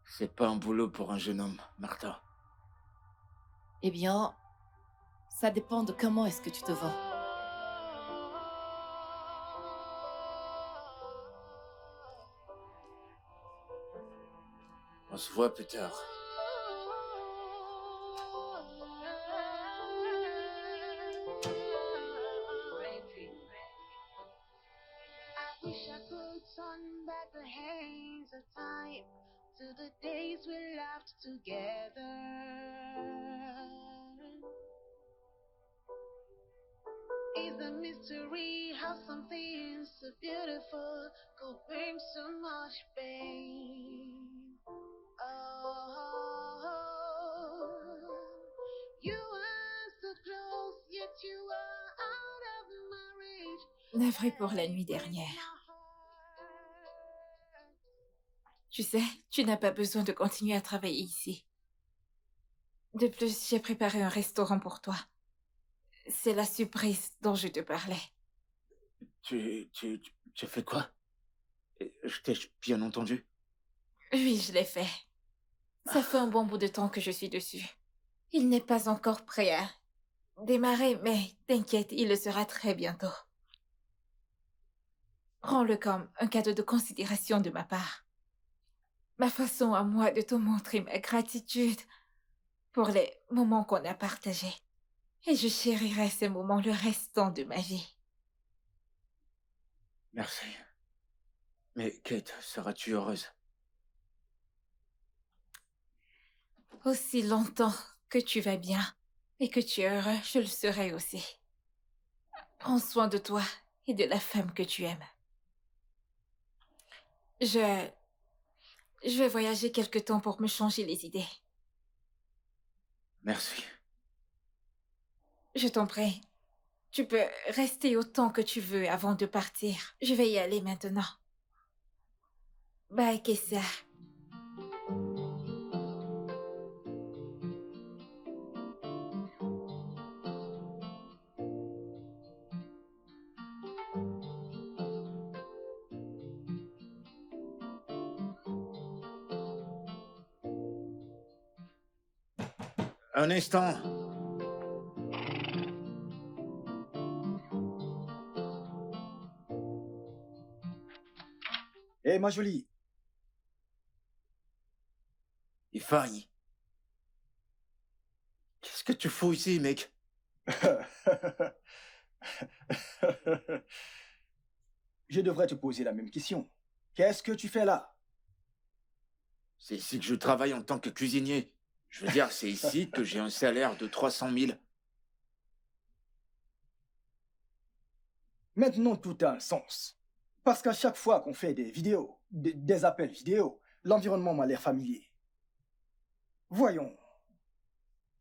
C'est pas un boulot pour un jeune homme, Martha.
Eh bien, Ça dépend de comment est-ce que tu te vends.
On se voit plus tard.
I wish I could turn back the hands of time to the days we laughed together. It's a mystery how something so beautiful could bring so much pain. Oh, you are so close, yet you are out of my reach.
Navré pour la nuit dernière. Tu sais, tu n'as pas besoin de continuer à travailler ici. De plus, j'ai préparé un restaurant pour toi. C'est la surprise dont je te parlais.
Tu as fait quoi? Je t'ai bien entendu.
Oui, je l'ai fait. Ça fait un bon bout de temps que je suis dessus. Il n'est pas encore prêt à démarrer, mais t'inquiète, il le sera très bientôt. Prends-le comme un cadeau de considération de ma part. Ma façon à moi de te montrer ma gratitude pour les moments qu'on a partagés. Et je chérirai ces moments le restant de ma vie.
Merci. Mais Kate, seras-tu heureuse?
Aussi longtemps que tu vas bien et que tu es heureux, je le serai aussi. Prends soin de toi et de la femme que tu aimes. Je vais voyager quelque temps pour me changer les idées.
Merci.
Je t'en prie. Tu peux rester autant que tu veux avant de partir. Je vais y aller maintenant. Bye, Kessa.
Un instant.
Hé, ma jolie.
Ifai. Qu'est-ce que tu fous ici, mec?
Je devrais te poser la même question. Qu'est-ce que tu fais là?
C'est ici que je travaille en tant que cuisinier. Je veux dire, c'est ici que j'ai un salaire de 300 000.
Maintenant, tout a un sens. Parce qu'à chaque fois qu'on fait des vidéos, des appels vidéo, l'environnement m'a l'air familier. Voyons.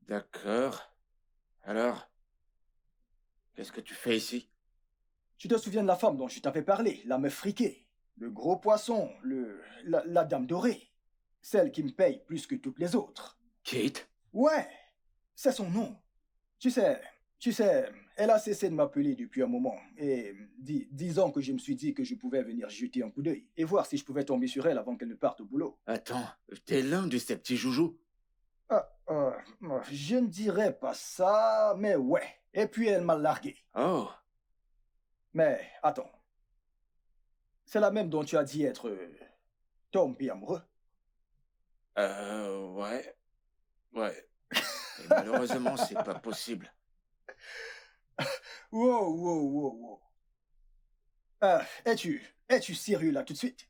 D'accord. Alors, qu'est-ce que tu fais ici?
Tu te souviens de la femme dont je t'avais parlé, la meuf friquée, le gros poisson, la dame dorée, celle qui me paye plus que toutes les autres.
Kate?
Ouais, c'est son nom. Tu sais, elle a cessé de m'appeler depuis un moment. Et disons que je me suis dit que je pouvais venir jeter un coup d'œil et voir si je pouvais tomber sur elle avant qu'elle ne parte au boulot.
Attends, t'es l'un de ces petits joujoux?
Je ne dirais pas ça, mais ouais. Et puis elle m'a largué.
Oh,
Mais attends. C'est la même dont tu as dit être tombé amoureux.
ouais. Ouais. Et malheureusement, c'est pas possible.
Wow. Es-tu sérieux là tout de suite?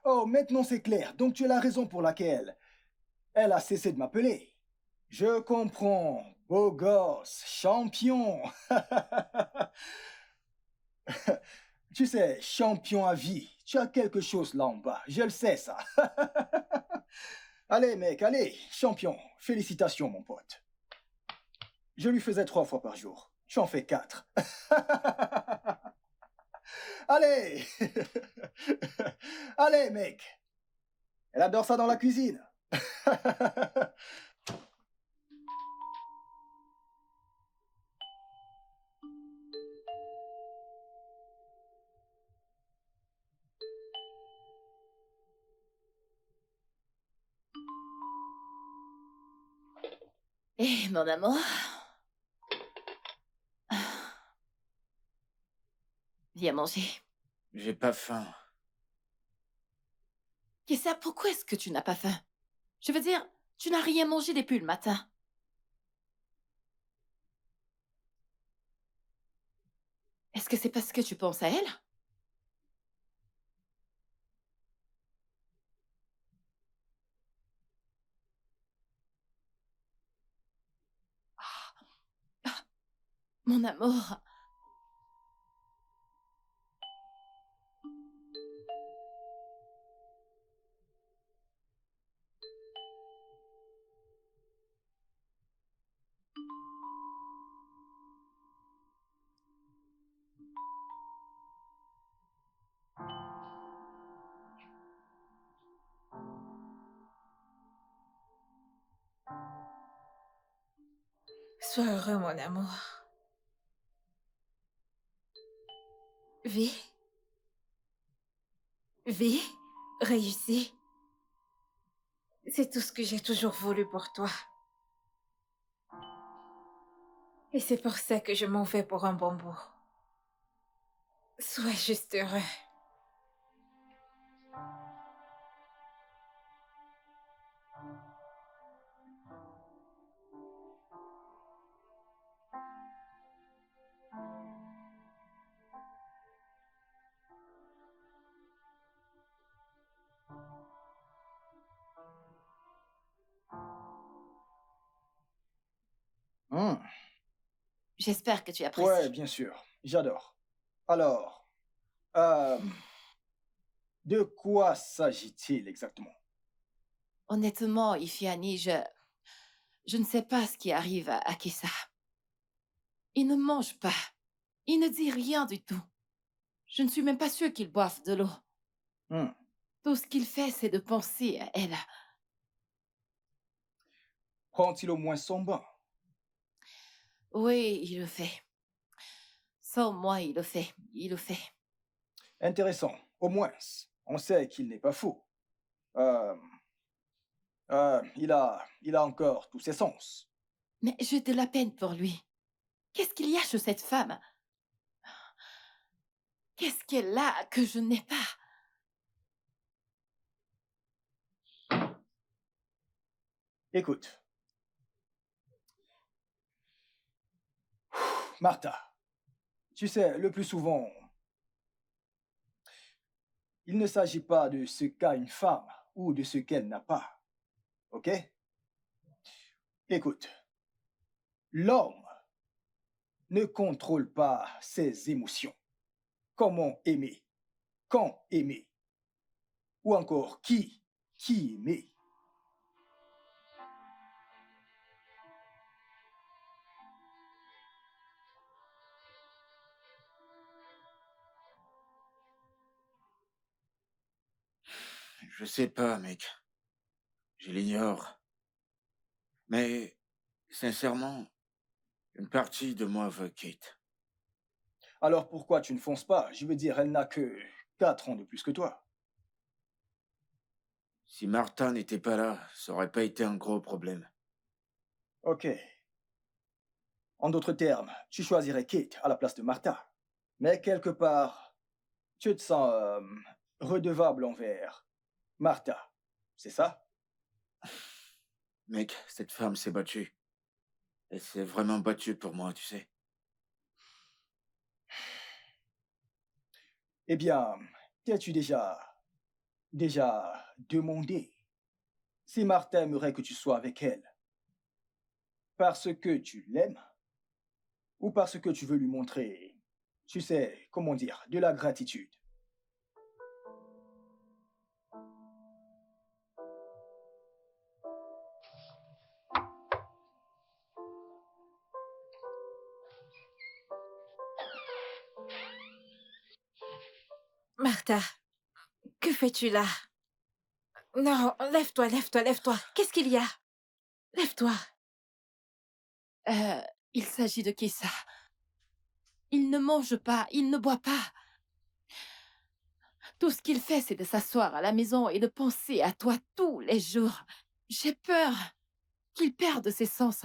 Oh, maintenant c'est clair. Donc tu as la raison pour laquelle elle a cessé de m'appeler. Je comprends. Beau gosse, champion. Tu sais, champion à vie. Tu as quelque chose là en bas. Je le sais, ça. Allez, mec, allez. Champion. Félicitations, mon pote. Je lui faisais 3 fois par jour. Tu en fais 4. Allez. Allez, mec. Elle adore ça dans la cuisine.
Eh, mon amour. Viens manger.
J'ai pas faim.
Kessa, pourquoi est-ce que tu n'as pas faim? Je veux dire, tu n'as rien mangé depuis le matin. Est-ce que c'est parce que tu penses à elle? Mon amour.
Sois heureux, mon amour. Vis. Vis. Réussis. C'est tout ce que j'ai toujours voulu pour toi. Et c'est pour ça que je m'en vais pour un bon bout. Sois juste heureux.
Hmm.
J'espère que tu apprécies.
Ouais, bien sûr. J'adore. Alors, euh, de quoi s'agit-il exactement?
Honnêtement, Ifiani, je ne sais pas ce qui arrive à Kessa. Il ne mange pas. Il ne dit rien du tout. Je ne suis même pas sûre qu'il boive de l'eau.
Hmm.
Tout ce qu'il fait, c'est de penser à elle.
Prend-il au moins son bain?
Oui, il le fait. Sans moi, il le fait. Il le fait.
Intéressant. Au moins, on sait qu'il n'est pas fou. Euh, il a encore tous ses sens.
Mais j'ai de la peine pour lui. Qu'est-ce qu'il y a chez cette femme? Qu'est-ce qu'elle a que je n'ai pas?
Écoute. Martha, tu sais, le plus souvent, il ne s'agit pas de ce qu'a une femme ou de ce qu'elle n'a pas. OK? Écoute, l'homme ne contrôle pas ses émotions. Comment aimer? Quand aimer? Ou encore qui aimer?
Je sais pas, mec. Je l'ignore. Mais, sincèrement, une partie de moi veut Kate.
Alors pourquoi tu ne fonces pas? Je veux dire, elle n'a que 4 ans de plus que toi.
Si Martha n'était pas là, ça aurait pas été un gros problème.
OK. En d'autres termes, tu choisirais Kate à la place de Martha. Mais quelque part, tu te sens redevable envers Martha. C'est ça?
Mec, cette femme s'est battue. Elle s'est vraiment battue pour moi, tu sais.
Eh bien, t'es-tu déjà demandé si Martha aimerait que tu sois avec elle? Parce que tu l'aimes ou parce que tu veux lui montrer, tu sais, comment dire, de la gratitude?
Martha, que fais-tu là? Non, lève-toi, lève-toi, lève-toi. Qu'est-ce qu'il y a? Lève-toi.
Euh, il s'agit de Kessa. Il ne mange pas, il ne boit pas. Tout ce qu'il fait, c'est de s'asseoir à la maison et de penser à toi tous les jours. J'ai peur qu'il perde ses sens.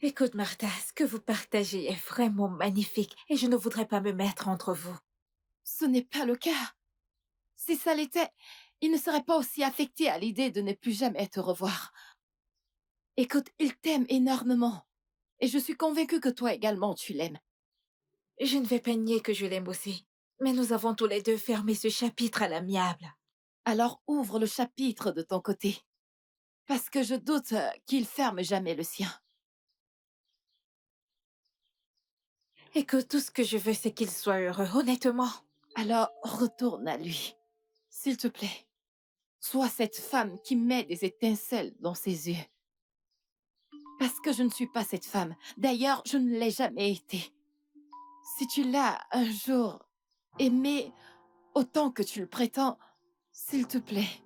Écoute, Martha, ce que vous partagez est vraiment magnifique et je ne voudrais pas me mettre entre vous.
Ce n'est pas le cas. Si ça l'était, il ne serait pas aussi affecté à l'idée de ne plus jamais te revoir. Écoute, il t'aime énormément. Et je suis convaincue que toi également, tu l'aimes.
Je ne vais pas nier que je l'aime aussi, mais nous avons tous les deux fermé ce chapitre à l'amiable.
Alors ouvre le chapitre de ton côté. Parce que je doute qu'il ferme jamais le sien.
Écoute, tout ce que je veux, c'est qu'il soit heureux, honnêtement.
Alors retourne à lui. S'il te plaît. Sois cette femme qui met des étincelles dans ses yeux. Parce que je ne suis pas cette femme. D'ailleurs, je ne l'ai jamais été. Si tu l'as un jour aimé autant que tu le prétends, s'il te plaît,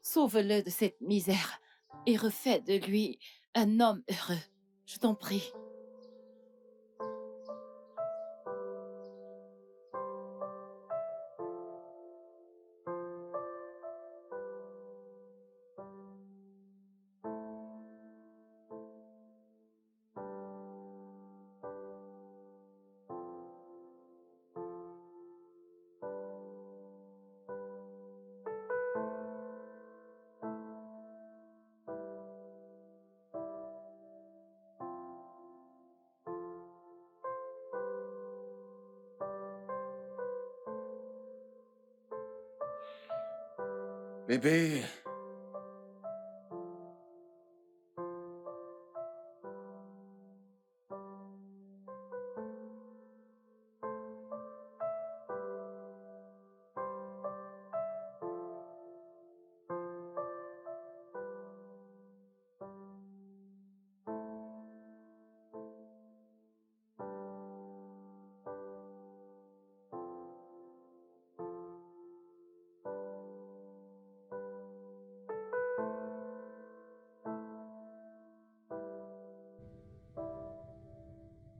sauve-le de cette misère et refais de lui un homme heureux. Je t'en prie.
Bébé,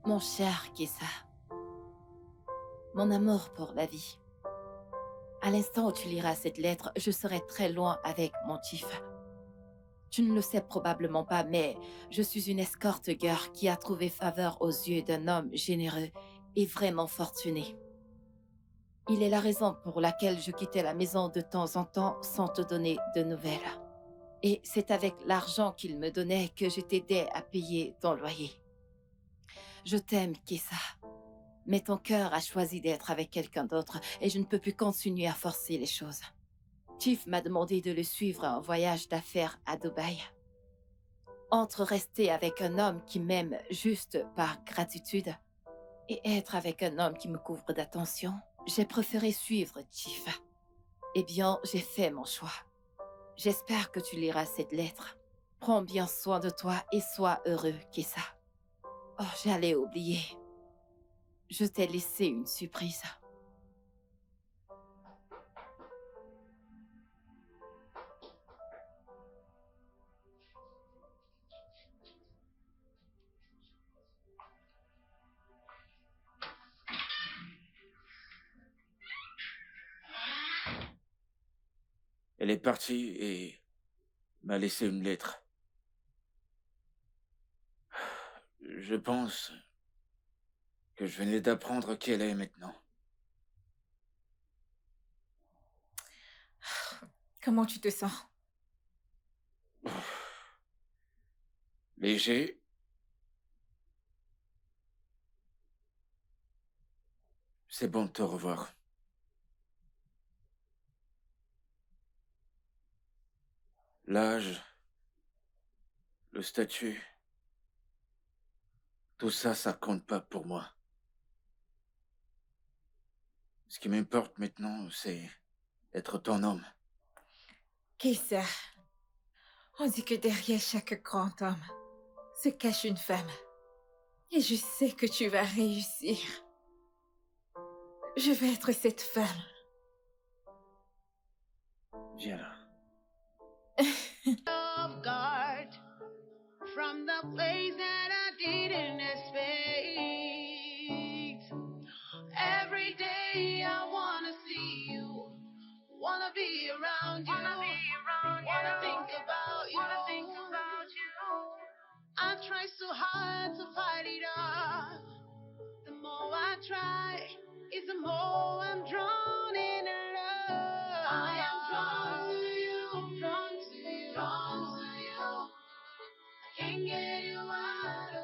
Mon cher Kessa, mon amour pour la vie. À l'instant où tu liras cette lettre, je serai très loin avec mon chief. Tu ne le sais probablement pas, mais je suis une escorte girl qui a trouvé faveur aux yeux d'un homme généreux et vraiment fortuné. Il est la raison pour laquelle je quittais la maison de temps en temps sans te donner de nouvelles. Et c'est avec l'argent qu'il me donnait que je t'aidais à payer ton loyer. Je t'aime, Kessa. Mais ton cœur a choisi d'être avec quelqu'un d'autre et je ne peux plus continuer à forcer les choses. Chief m'a demandé de le suivre en voyage d'affaires à Dubaï. Entre rester avec un homme qui m'aime juste par gratitude et être avec un homme qui me couvre d'attention, j'ai préféré suivre Chief. Eh bien, j'ai fait mon choix. J'espère que tu liras cette lettre. Prends bien soin de toi et sois heureux, Kessa. Oh, j'allais oublier. Je t'ai laissé une surprise.
elle est partie et m'a laissé une lettre. Je pense que je venais d'apprendre qui elle est maintenant.
Comment tu te sens?
Léger. C'est bon de te revoir. L'âge, le statut, tout ça, ça compte pas pour moi. Ce qui m'importe maintenant, c'est être ton homme.
Qu'est-ce ça? On dit que derrière chaque grand homme se cache une femme. Et je sais que tu vas réussir. Je vais être cette femme.
Viens là.
Off guard from the place that I didn't expect. Every day I wanna see you, wanna be around you, wanna think about you. I'm try so hard to fight it off. The more I try, is the more I'm drawn in love. I am drawn to you, drawn to you, drawn to you. I can't get you out of